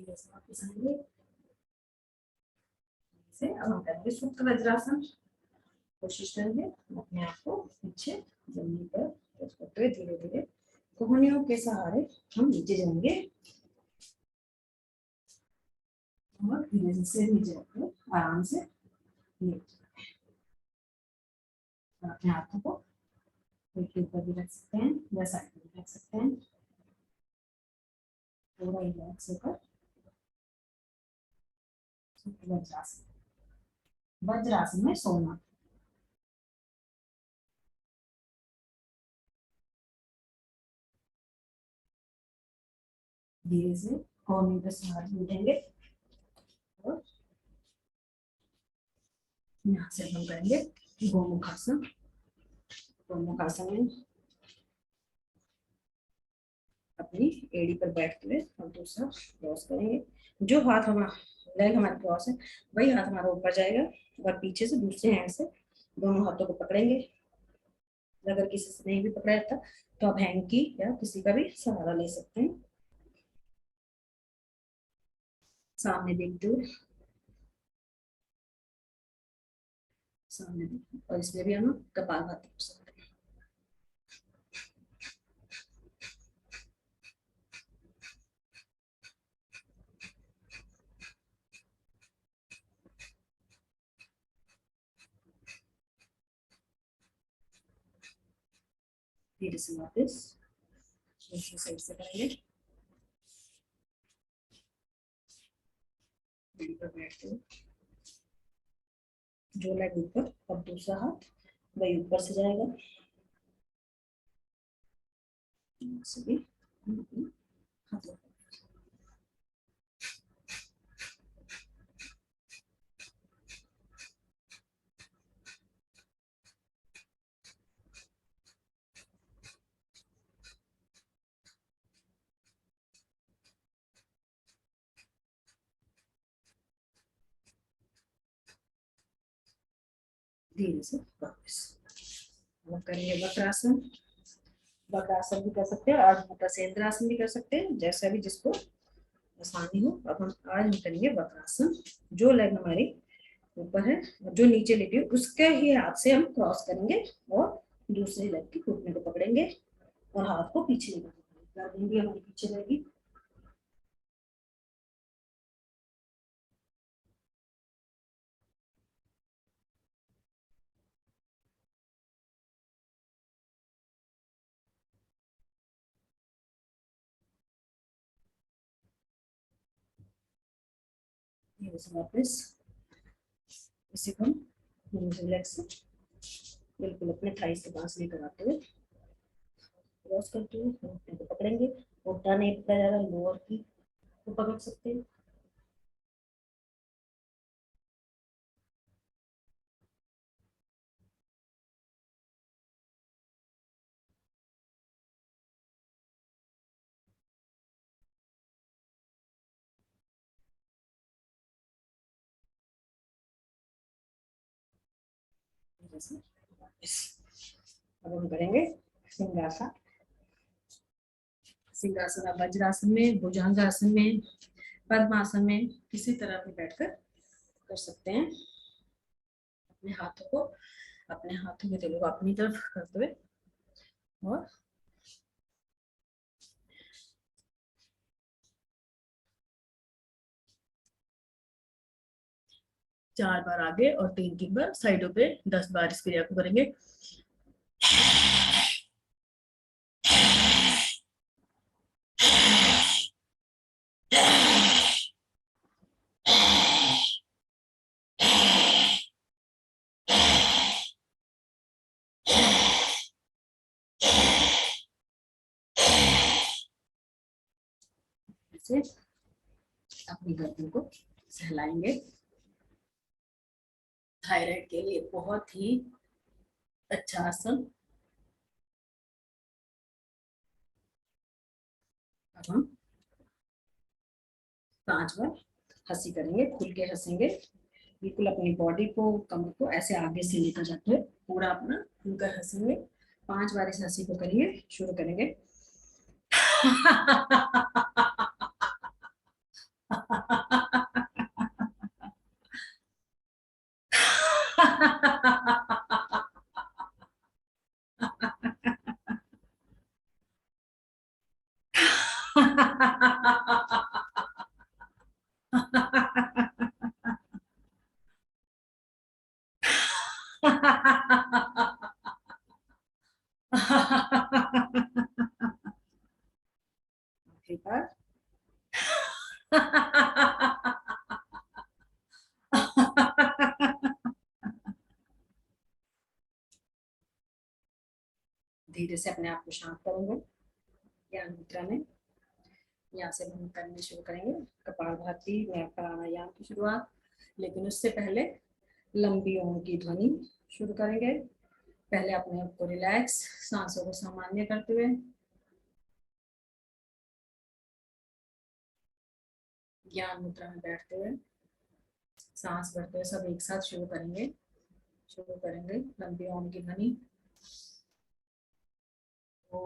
[SPEAKER 2] वापस आएंगे। अब हम करेंगे सुप्त वज्रासन। कोशिश करेंगे अपने आप को पीछे जमीन पर करते हुए धीरे धीरे कोहनियों के सहारे हम नीचे जाएंगे और धीरे से नीचे रखकर आराम से अपने हाथों को पेट के ऊपर भी रख सकते हैं या साइड में भी रख सकते हैं। पूरा रिलैक्स होकर वज्रासन। वज्रासन में सोना। धीरे से कोहनी पे सहारा उठेंगे और यहाँ से हम करेंगे गोमुखासन। गोमुखासन में अपनी एड़ी पर बैठते हुए हम दूसरा क्रॉस करेंगे। जो हाथ हमारा लेग हमारा क्रॉस है वही हाथ हमारा ऊपर जाएगा और पीछे से दूसरे हैंड से दोनों हाथों को पकड़ेंगे। अगर किसी से नहीं भी पकड़ा जाता तो आप हैंड की या किसी का भी सहारा ले सकते हैं। सामने देखते हुए सामने देखते और इसमें भी हम कपालभाति कर सकते हैं। धीरे से वापस दूसरी साइड से करेंगे। पर बैठते हुए जो लेग ऊपर अब दूसरा हाथ वही ऊपर से जाएगा। सभी हाथों धीरे से वापस करेंगे वक्रासन। वक्रासन भी कर सकते हैं और सेंद्रासन भी कर सकते हैं, जैसा भी जिसको आसानी हो। अब हम आज हम करेंगे वक्रासन। जो लेग हमारी ऊपर है जो नीचे लेटी है उसके ही हाथ से हम क्रॉस करेंगे और दूसरे लेग की घुटने को पकड़ेंगे और हाथ को पीछे निकालेंगे। हमारी पीछे रहेगी। वापस इसी को रिलैक्स बिल्कुल अपने थाइस के पास लेकर आते हुए क्रॉस करते हुए घुटने को पकड़ेंगे। घुटना नहीं पकड़ा जा रहा लोअर की को पकड़ सकते हैं। अब हम करेंगे सिंहासन। सिंहासन आप वज्रासन में, भुजंगासन में, पद्मासन में किसी तरह भी बैठकर कर सकते हैं। अपने हाथों के तेलों को अपनी तरफ करते हुए और 4 बार आगे और 3 बार साइडों पे 10 बार इस क्रिया को करेंगे। से अपनी गर्दन को सहलाएंगे। थायराइड के लिए बहुत ही अच्छा आसन। अब हम 5 बार हंसी करेंगे, खुल के हंसेंगे, बिल्कुल अपनी बॉडी को, कमर को ऐसे आगे से लेकर जाते हुए पूरा अपना खुलकर हंसेंगे। 5 बार इस हंसी को करिए, शुरू करेंगे। धीरे से अपने आप को शांत करेंगे। ज्ञान मुद्रा में यहाँ से हम करने शुरू करेंगे कपालभाति या प्राणायाम की शुरुआत, लेकिन उससे पहले लंबी ओम की ध्वनि शुरू करेंगे। पहले अपने आप को रिलैक्स, सांसों को सामान्य करते हुए ज्ञान मुद्रा में बैठते हुए सांस भरते हुए सब एक साथ शुरू करेंगे लंबी ओम की ध्वनि। ओ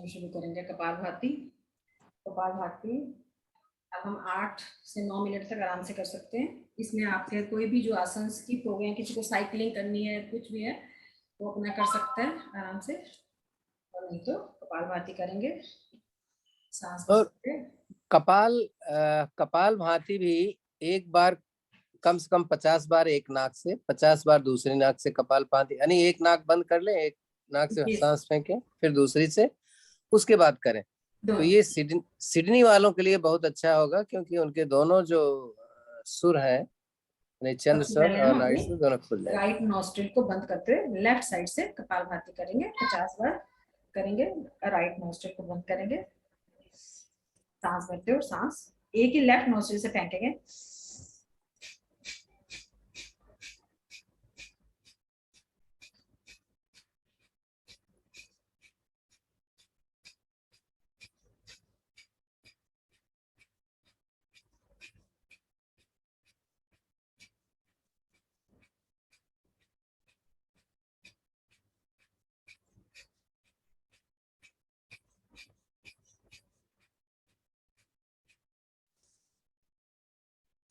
[SPEAKER 2] शुरू करेंगे कपालभाति। कपालभाति अब हम 8 से 9 मिनट तक आराम से कर सकते हैं। इसमें आपके कोई भी जो आसन की प्रोग्राम, किसी को साइकिलिंग करनी है, कुछ भी है, वो अपना कर सकते हैं आराम से, और नहीं तो कपालभाति करेंगे सांस
[SPEAKER 1] और कपालभाति भी एक बार कम से कम 50 बार एक नाक से, 50 बार दूसरी नाक से कपालभाति, यानी एक नाक बंद कर ले, एक नाक से सांस फेंके, फिर दूसरी से, उसके बाद करें। तो ये सिडनी वालों के लिए बहुत अच्छा होगा, क्योंकि उनके दोनों जो सुर हैं, चंद्र स्वर और नाड़ी स्वर, दोनों खुल जाएंगे।
[SPEAKER 2] राइट नॉस्ट्रिल को बंद करते हुए लेफ्ट साइड से कपालभाति करेंगे, 50 बार करेंगे। राइट नॉस्ट्रिल को बंद करेंगे, सांस भरते हो, सांस एक ही लेफ्ट नॉस्ट्रिल से फेंकेंगे।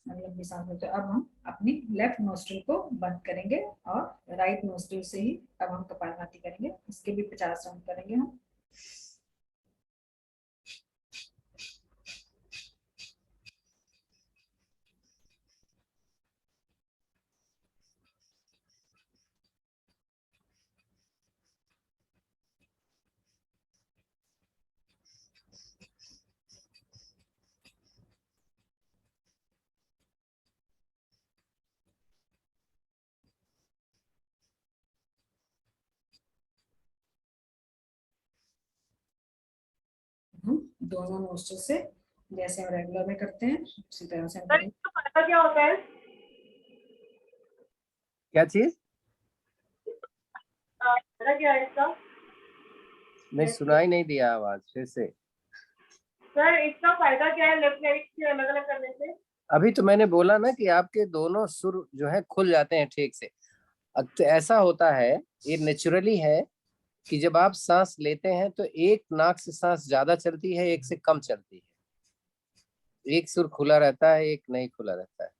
[SPEAKER 2] लंबी सांस लेते हैं। अब हम अपनी लेफ्ट नोस्ट्रिल को बंद करेंगे और राइट नोस्ट्रिल से ही अब हम कपालभाति करेंगे। इसके भी 50 राउंड करेंगे हम। हम दोनों नोस्ट्रिल से जैसे हम रेगुलर में करते हैं उसी तरह से हम करेंगे।
[SPEAKER 3] फायदा क्या होता है?
[SPEAKER 1] क्या चीज?
[SPEAKER 3] फायदा क्या है इसका?
[SPEAKER 1] नहीं, सुनाई नहीं दिया आवाज, फिर से।
[SPEAKER 3] सर इसका फायदा क्या है लेफ्ट राइट से अलग अलग करने से?
[SPEAKER 1] अभी तो मैंने बोला ना कि आपके दोनों सुर जो है खुल जाते हैं ठीक से। तो ऐसा होता है, ये नेचुरली है कि जब आप सांस लेते हैं तो एक नाक से सांस ज्यादा चलती है, एक से कम चलती है। एक सुर खुला रहता है, एक नहीं खुला रहता है।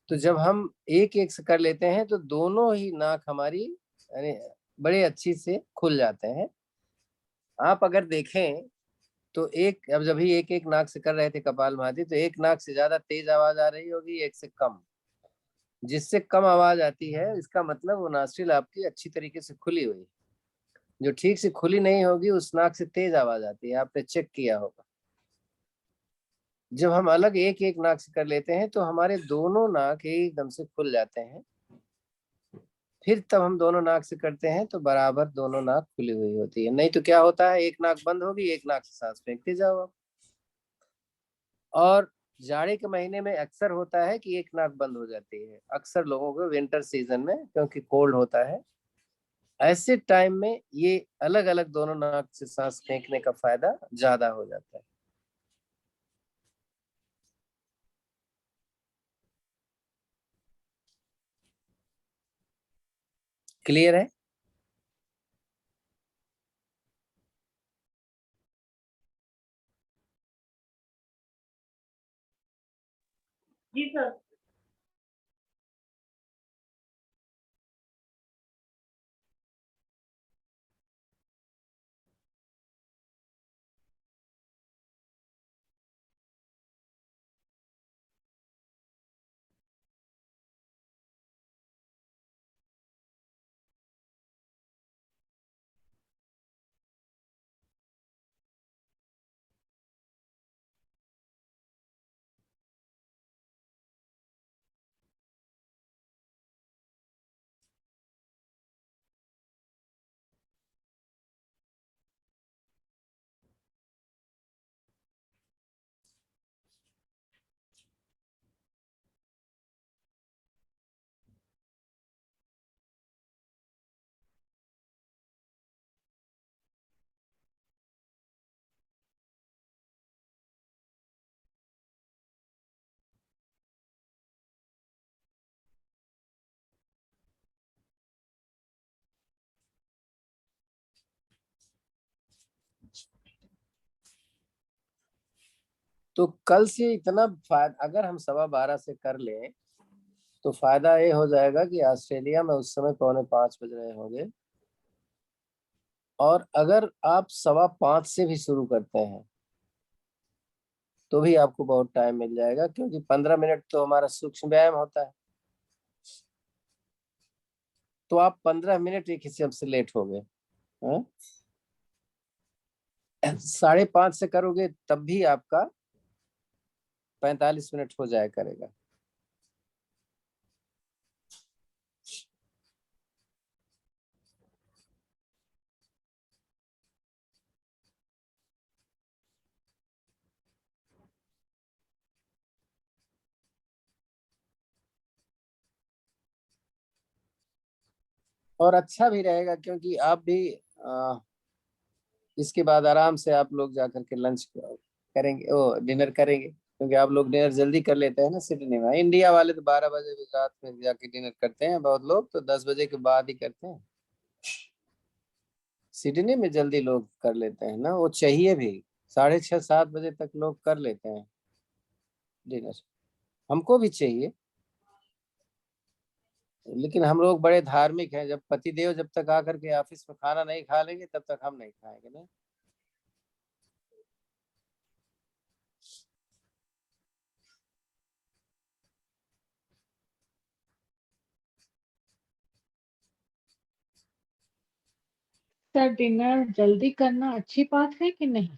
[SPEAKER 1] तो जब हम एक एक से कर लेते हैं तो दोनों ही नाक हमारी यानी बड़े अच्छी से खुल जाते हैं। आप अगर देखें तो एक, अब जब भी एक एक नाक से कर रहे थे कपालभाति, तो एक नाक से ज्यादा तेज आवाज आ रही होगी, एक से कम। जिससे कम आवाज आती है इसका मतलब वो नॉस्ट्रिल आपकी अच्छी तरीके से खुली हुई है। जो ठीक से खुली नहीं होगी उस नाक से तेज आवाज आती है, आपने चेक किया होगा। जब हम अलग एक एक नाक से कर लेते हैं तो हमारे दोनों नाक एकदम से खुल जाते हैं। फिर तब हम दोनों नाक से करते हैं तो बराबर दोनों नाक खुली हुई होती है। नहीं तो क्या होता है, एक नाक बंद होगी, एक नाक से सांस फेंकते जाओ आप। और जाड़े के महीने में अक्सर होता है कि एक नाक बंद हो जाती है, अक्सर लोगों को विंटर सीजन में, क्योंकि कोल्ड होता है। ऐसे टाइम में ये अलग अलग दोनों नाक से सांस फेंकने का फायदा ज्यादा हो जाता है। क्लियर है?
[SPEAKER 3] जी सर।
[SPEAKER 1] तो कल से इतना फायदा, अगर हम 12:15 से कर लें तो फायदा ये हो जाएगा कि ऑस्ट्रेलिया में उस समय 4:45 बज रहे होंगे। और अगर आप 5:15 से भी शुरू करते हैं तो भी आपको बहुत टाइम मिल जाएगा, क्योंकि 15 मिनट तो हमारा सूक्ष्म व्यायाम होता है। तो आप 15 मिनट एक हिसाब से लेट हो गए। 5:30 से करोगे तब भी आपका 45 मिनट हो जाया करेगा। और अच्छा भी रहेगा, क्योंकि आप भी इसके बाद आराम से आप लोग जाकर के लंच करेंगे, ओ डिनर करेंगे, क्योंकि आप लोग डिनर जल्दी कर लेते हैं ना सिडनी में। इंडिया वाले तो 12 बजे रात में जाके डिनर करते हैं, बहुत लोग तो 10 बजे के बाद ही करते हैं। सिडनी में जल्दी लोग कर लेते हैं ना, वो चाहिए भी। 6:30-7 बजे तक लोग कर लेते हैं डिनर। हमको भी चाहिए, लेकिन हम लोग बड़े धार्मिक हैं। जब पतिदेव जब तक आकर के ऑफिस में खाना नहीं खा लेंगे तब तक हम नहीं खाएंगे ना।
[SPEAKER 4] सर डिनर जल्दी करना अच्छी बात है कि नहीं?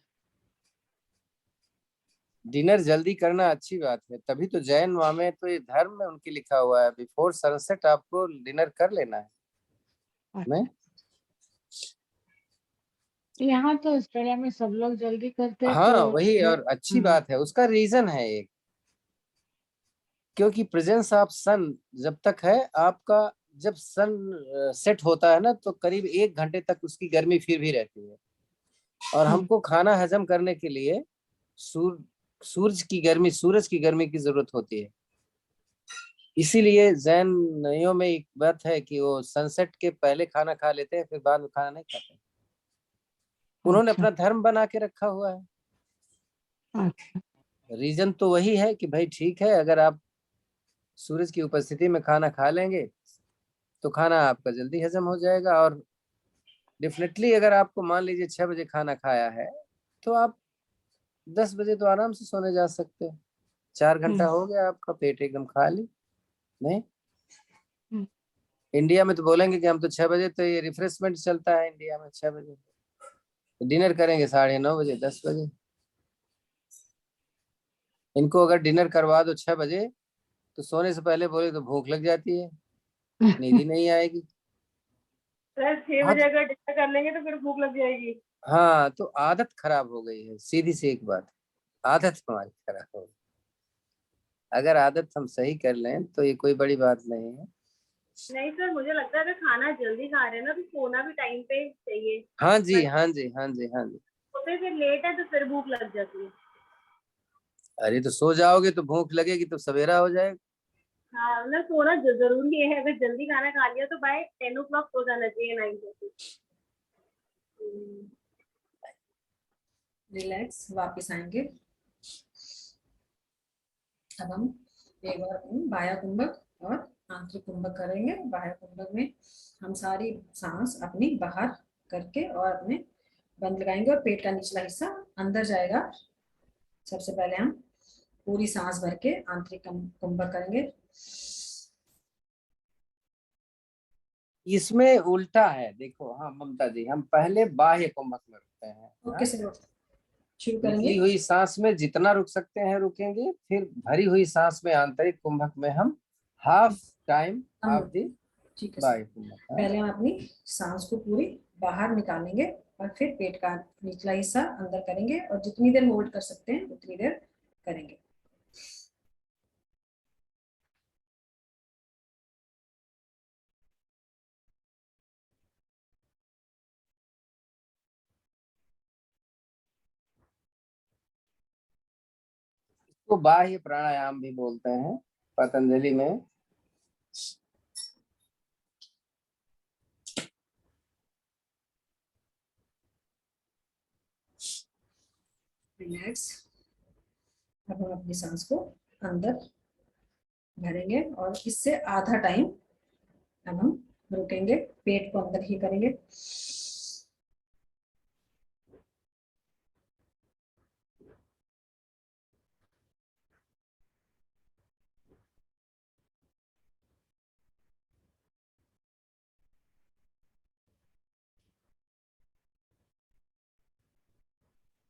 [SPEAKER 1] डिनर जल्दी करना अच्छी बात है, तभी तो जैन माँ में तो ये धर्म में उनकी लिखा हुआ है, बिफोर सनसेट आपको डिनर कर लेना है। नहीं,
[SPEAKER 4] यहाँ तो ऑस्ट्रेलिया में सब लोग जल्दी करते हैं
[SPEAKER 1] हाँ
[SPEAKER 4] तो
[SPEAKER 1] वही, और अच्छी
[SPEAKER 4] हाँ,
[SPEAKER 1] बात है। उसका रीजन है एक, क्योंकि प्रेजेंस ऑफ सन जब तक है आपका, जब सन सेट होता है ना तो करीब 1 घंटे तक उसकी गर्मी फिर भी रहती है। और हमको खाना हजम करने के लिए सूरज की गर्मी की जरूरत होती है। इसीलिए जैनियों में एक बात है कि वो सनसेट के पहले खाना खा लेते हैं, फिर बाद में खाना नहीं खाते। उन्होंने
[SPEAKER 4] अच्छा
[SPEAKER 1] अपना धर्म बना के रखा हुआ है।
[SPEAKER 4] अच्छा
[SPEAKER 1] रीजन तो वही है कि भाई ठीक है, अगर आप सूरज की उपस्थिति में खाना खा लेंगे तो खाना आपका जल्दी हजम हो जाएगा। और डेफिनेटली अगर आपको मान लीजिए 6 बजे खाना खाया है तो आप 10 बजे तो आराम से सोने जा सकते हैं। 4 घंटा हो गया, आपका पेट एकदम खाली। नहीं, इंडिया में तो बोलेंगे कि हम तो 6 बजे, तो ये रिफ्रेशमेंट चलता है इंडिया में 6 बजे। डिनर करेंगे 9:30 बजे, 10 बजे। इनको अगर डिनर करवा दो 6 बजे तो सोने से पहले बोले तो भूख लग जाती है, नींद ही नहीं आएगी।
[SPEAKER 3] सर 6 बजे
[SPEAKER 1] हाँ,
[SPEAKER 3] अगर डिनर कर लेंगे तो फिर भूख लग जाएगी।
[SPEAKER 1] हाँ, तो आदत खराब हो गई है, सीधी सी एक बात, आदत हमारी खराब हो गई। अगर आदत हम सही कर लें तो ये कोई बड़ी बात नहीं है।
[SPEAKER 3] नहीं सर, मुझे लगता है अगर खाना जल्दी खा रहे हैं ना तो सोना भी टाइम पे चाहिए।
[SPEAKER 1] हाँ जी,
[SPEAKER 3] बट
[SPEAKER 1] हाँ जी, हाँ जी, हाँ जी।
[SPEAKER 3] सोते फिर लेट है तो फिर भूख लग जाती है।
[SPEAKER 1] अरे तो सो जाओगे तो भूख लगेगी तो सवेरा हो जाएगा।
[SPEAKER 3] हाँ, मतलब सोना जरूरी है। अगर जल्दी खाना खा लिया तो बाय 10 o'clock सो जाना चाहिए, 9:30।
[SPEAKER 2] रिलैक्स, वापस आएंगे। अब हम एक बार अपनी बाह्य कुंभक और आंतरिक कुंभक करेंगे। बाह्य कुंभक में हम सारी सांस अपनी बाहर करके और अपने बंद लगाएंगे और पेट का निचला हिस्सा अंदर जाएगा। सबसे पहले हम पूरी सांस भर के आंतरिक कुंभक करेंगे।
[SPEAKER 1] इसमें उल्टा है, देखो। हाँ ममता जी, हम पहले बाह्य कुंभक में रुकते हैं।
[SPEAKER 2] ओके
[SPEAKER 1] हाँ?
[SPEAKER 2] सर, शुरू
[SPEAKER 1] निकली
[SPEAKER 2] करेंगे।
[SPEAKER 1] हुई सांस में जितना रुक सकते हैं रुकेंगे, फिर भरी हुई सांस में आंतरिक कुंभक में हम हाफ टाइम
[SPEAKER 2] हम
[SPEAKER 1] ऑफ द
[SPEAKER 2] ठीक है सर,
[SPEAKER 1] बाह्य कुंभक। हाँ?
[SPEAKER 2] पहले हम अपनी सांस को पूरी बाहर निकालेंगे और फिर पेट का निचला हिस्सा अंदर करेंगे और जितनी देर होल्ड कर सकते हैं उतनी देर करेंगे।
[SPEAKER 1] इसको बाह्य प्राणायाम भी बोलते हैं पतंजलि में।
[SPEAKER 2] रिलैक्स। अब हम अपनी सांस को अंदर भरेंगे और इससे आधा टाइम अब हम रुकेंगे, पेट को अंदर ही करेंगे।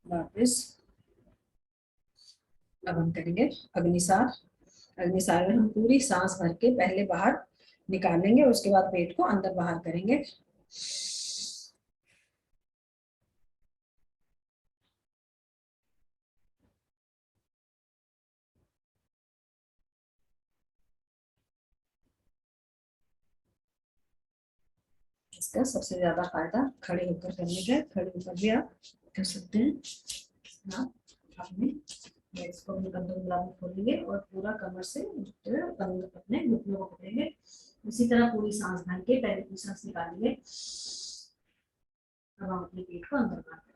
[SPEAKER 2] वापस अब हम करेंगे अग्निसार। अग्निसार में हम पूरी सांस भर के पहले बाहर निकालेंगे, उसके बाद पेट को अंदर बाहर करेंगे। इसका सबसे ज्यादा फायदा खड़े होकर करने का है। खड़े होकर भी आप कर सकते हैं। आप अपने लेग्स को अपने कंधों के बराबर खोलेंगे और पूरा कमर से अपने घुटनों को पकड़ेंगे। इसी तरह पूरी सांस भर के पहले पूरी सांस निकालेंगे। अब हम अपने पेट को अंदर बाहर करेंगे।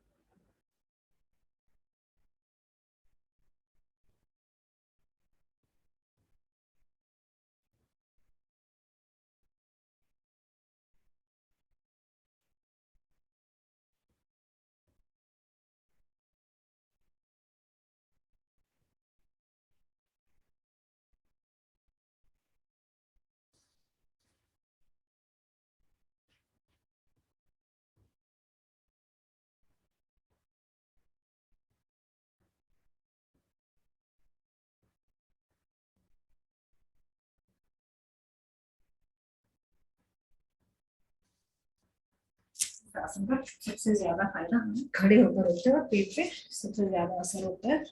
[SPEAKER 2] आसन का सबसे ज्यादा फायदा हमें खड़े होकर होता है और पेट पे सबसे ज्यादा असर होता है।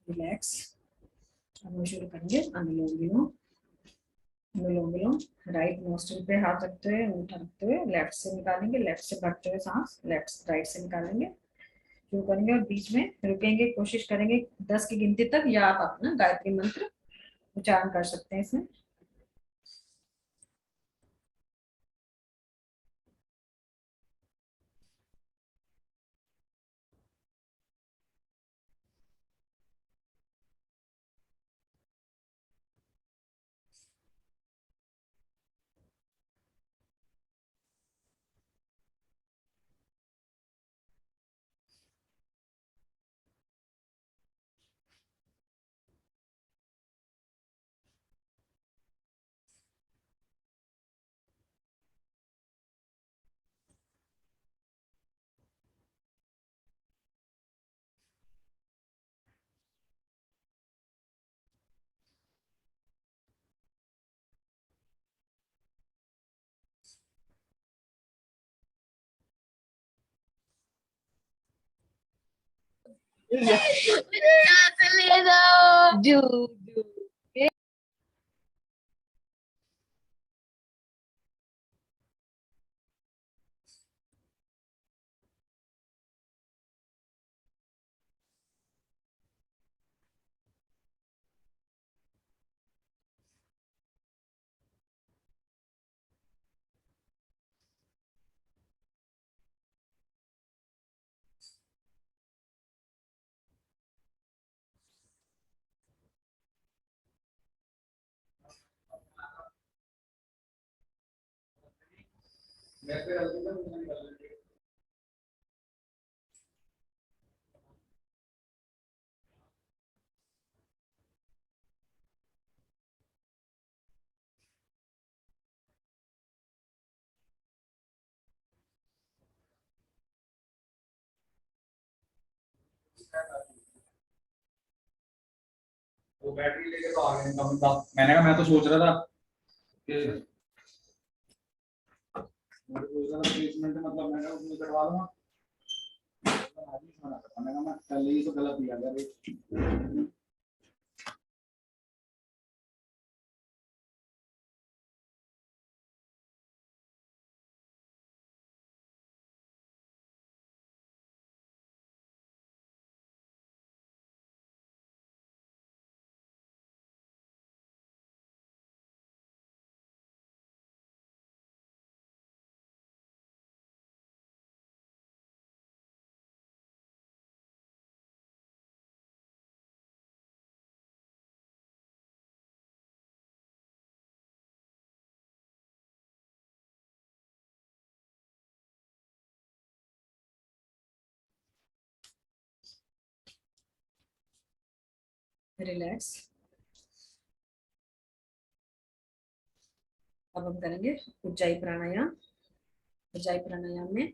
[SPEAKER 2] रिलैक्स। अब हम शुरू करेंगे अनुलोम विलोम। अनुलोम विलोम, राइट नोस्ट्रिल पे हाथ रखते हुए, अंगूठा रखते हुए लेफ्ट से निकालेंगे, लेफ्ट से भरते हुए सांस लेफ्ट राइट से निकालेंगे, शुरू करेंगे और बीच में रुकेंगे। कोशिश करेंगे 10 की गिनती तक, या आप अपना गायत्री मंत्र उच्चारण कर सकते हैं इसमें।
[SPEAKER 4] जू
[SPEAKER 5] वो बैटरी लेके तो आ गए इनका बंदा। मैंने कहा मैं तो सोच रहा था कि प्लेसमेंट मतलब मैं उसमें करवा लूंगा। मैंने कहा मैं पहले ही तो गलत दिया गया।
[SPEAKER 2] रिलैक्स। अब हम करेंगे उज्जाई प्राणायाम। उज्जाई प्राणायाम में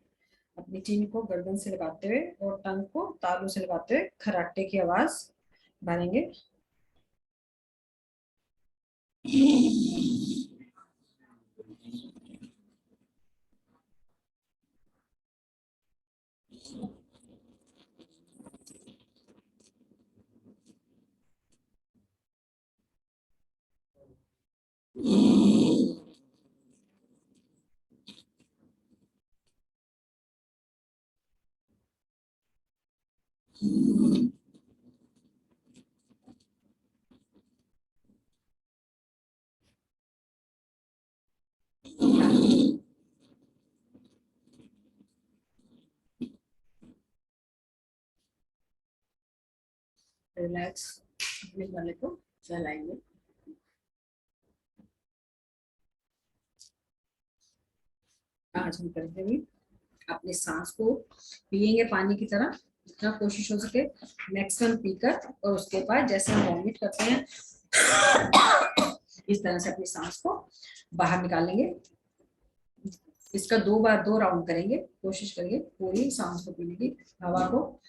[SPEAKER 2] अपनी चिन को गर्दन से लगाते हुए और टंग को तालू से लगाते हुए खराटे की आवाज भरेंगे। रिलैक्स अपने गले को फैलाएंगे। आज हम करेंगे भी अपनी सांस को पिएंगे पानी की तरह, जितना कोशिश हो सके मैक्सिमम पीकर, और उसके बाद जैसे हम वॉमिट करते हैं इस तरह से अपनी सांस को बाहर निकालेंगे। इसका 2 बार 2 राउंड करेंगे। कोशिश करिए पूरी सांस को पीने की, हवा को।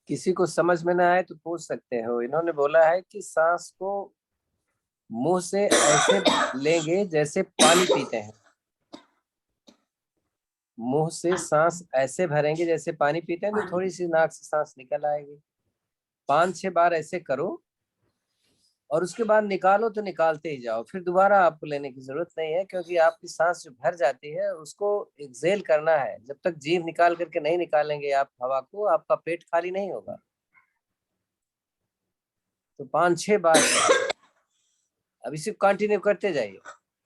[SPEAKER 1] किसी को समझ में ना आए तो पूछ सकते हो। इन्होंने बोला है कि सांस को मुंह से ऐसे लेंगे जैसे पानी पीते हैं। मुंह से सांस ऐसे भरेंगे जैसे पानी पीते हैं, तो थोड़ी सी नाक से सांस निकल आएगी। 5-6 बार ऐसे करो और उसके बाद निकालो तो निकालते ही जाओ। फिर दोबारा आपको लेने की जरूरत नहीं है, क्योंकि आपकी सांस जो भर जाती है उसको एक्सेल करना है। जब तक जीभ निकाल करके नहीं निकालेंगे आप हवा को, आपका पेट खाली नहीं होगा। तो 5-6 बार अब इसे कंटिन्यू करते जाइए,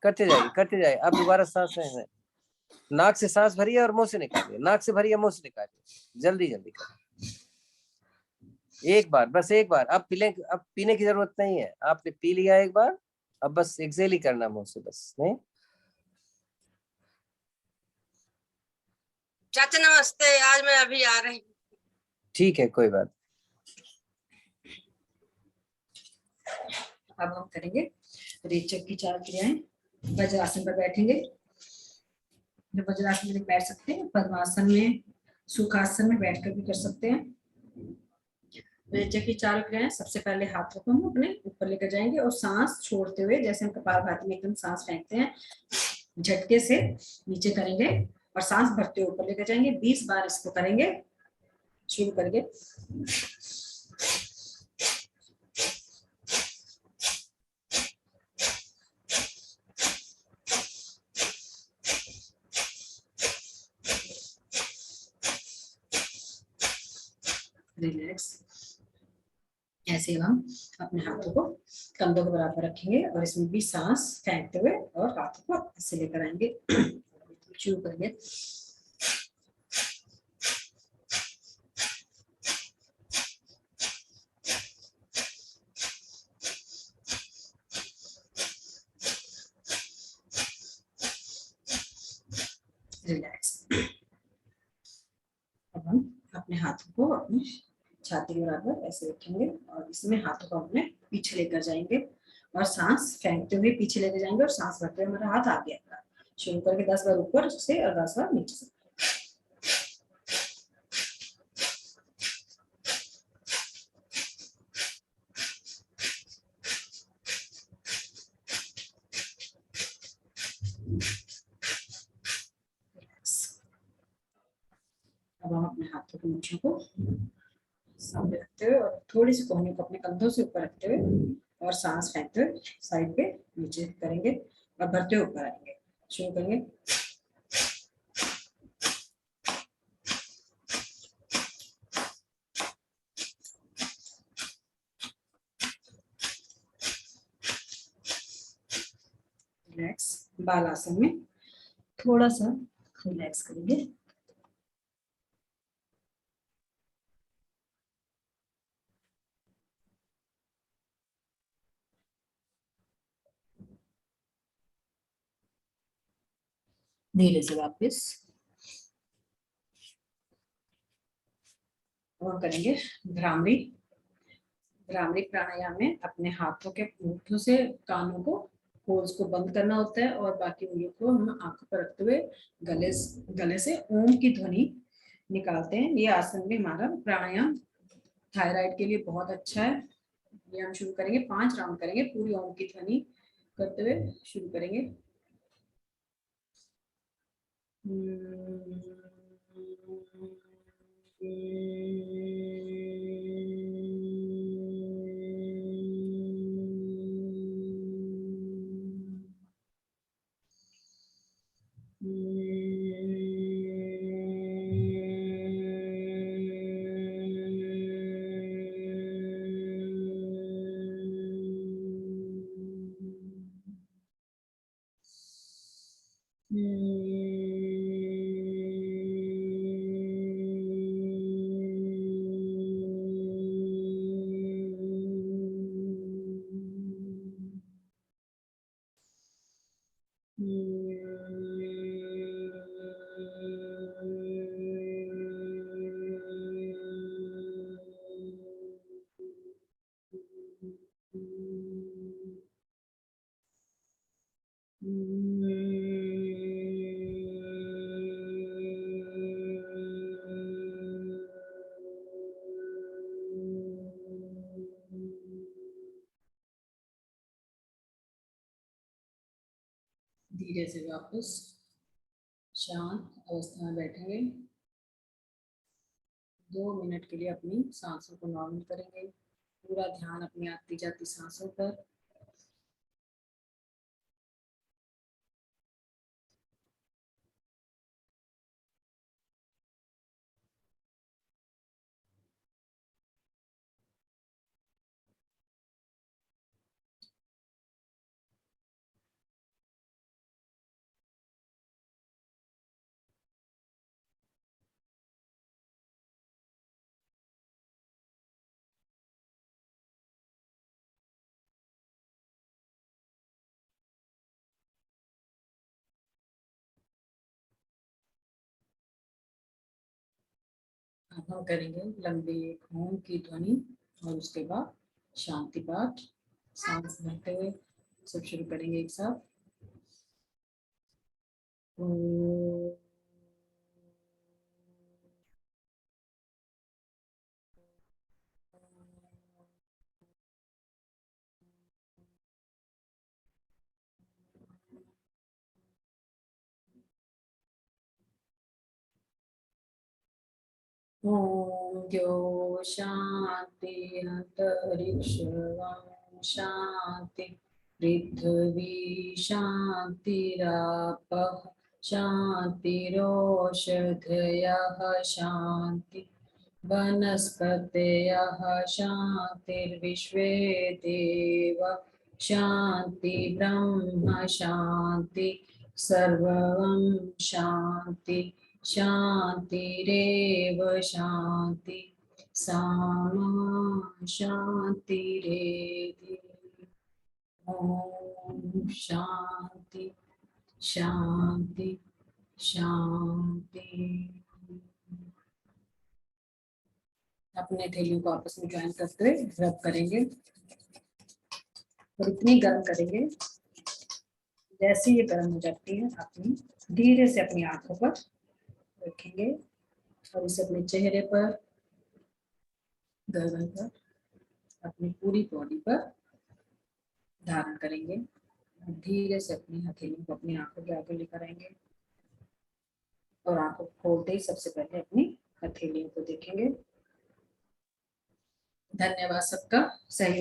[SPEAKER 1] करते जाइए, करते जाइए। अब दोबारा सांस नहीं है, नाक से सांस भरिए और मुंह से निकालिए, नाक से भरिए मुंह से निकालिए, जल्दी जल्दी करिए। एक बार, बस एक बार। अब पीने की जरूरत नहीं है, आपने पी लिया एक बार, अब बस एक्सेल ही करना मुंह से, बस। नहीं,
[SPEAKER 6] चाचा नमस्ते, आज मैं अभी आ रही हूँ।
[SPEAKER 1] ठीक है, कोई बात।
[SPEAKER 2] अब हम करेंगे रेचक की 4 क्रियाएं। वज्रासन पर बैठेंगे। जो वज्रासन में बैठ सकते हैं, पद्मासन में, सुखासन में बैठकर भी कर सकते हैं। रेचक की 4 क्रियाएं। सबसे पहले हाथों को हम अपने ऊपर लेकर जाएंगे और सांस छोड़ते हुए, जैसे हम कपालभाति में एकदम सांस फेंकते हैं, झटके से नीचे करेंगे और सांस भरते हुए ऊपर लेकर जाएंगे। 20 बार इसको करेंगे। शुरू करेंगे। रिलैक्स। ऐसे हम अपने हाथों को कंधों के बराबर रखेंगे और इसमें भी सांस फेंकते हुए और हाथों को ऐसे लेकर आएंगे। शुरू करेंगे। रिलैक्स। अब हम अपने हाथों को अपनी छाती के बराबर ऐसे रखेंगे और इसमें हाथों को अपने पीछे लेकर जाएंगे और सांस फेंकते हुए पीछे लेकर जाएंगे और सांस भरते हुए हमारा हाथ आगे आएगा। शुरू करके 10 बार ऊपर से और 10 बार नीचे से। अब हम अपने हाथों की मुट्ठियों को सामने रखते हुए और थोड़ी सी कोहनी को अपने कंधों से ऊपर रखते हुए और सांस फेंकते हुए साइड पे नीचे करेंगे और भरते हुए ऊपर आएंगे। शुरू करेंगे। रिलैक्स। बालासन में थोड़ा सा रिलैक्स करेंगे। धीरे से वापस। और करेंगे भ्रामरी। भ्रामरी प्राणायाम में अपने हाथों के मुट्ठों से कानों को, होल्स को बंद करना होता है और बाकी उंगलियों को हम आंखों पर रखते हुए गले से ओम की ध्वनि निकालते हैं। ये आसन भी हमारा प्राणायाम थायराइड के लिए बहुत अच्छा है। ये हम शुरू करेंगे। 5 राउंड करेंगे पूरी ओम की ध्वनि करते हुए। शुरू करेंगे।
[SPEAKER 7] धीरे से वापस शांत अवस्था में बैठेंगे। 2 मिनट के लिए अपनी सांसों को नॉर्मल करेंगे। पूरा ध्यान अपनी आती जाती सांसों पर। अब हम करेंगे लंबी ओम की ध्वनि और उसके बाद शांति पाठ। सांस भरते हुए सब शुरू करेंगे एक साथ। ओम। ओम द्यो शांति अंतरिक्ष शांति पृथ्वी शांतिरापः शांतिरोषधयः शांति वनस्पतयः शांतिर्विश्वे देव शांति ब्रह्म शांति सर्वं शांति शांतिरेव शांति सामा शांतिरेधि। ओम शांति शांति शांति। अपने हथेलियों को आपस में ज्वाइन करते हुए रब करेंगे और इतनी गर्म करेंगे जैसे ये गर्म हो जाती है अपनी धीरे से अपनी आंखों पर रखेंगे और इसे अपने चेहरे पर, गर्दन पर, अपनी पूरी बॉडी पर धारण करेंगे। धीरे से अपनी हथेलियों को अपनी आंखों के आगे लेकर आएंगे और आंखों खोलते ही सबसे पहले अपनी हथेलियों को देखेंगे। धन्यवाद सबका सहयोग।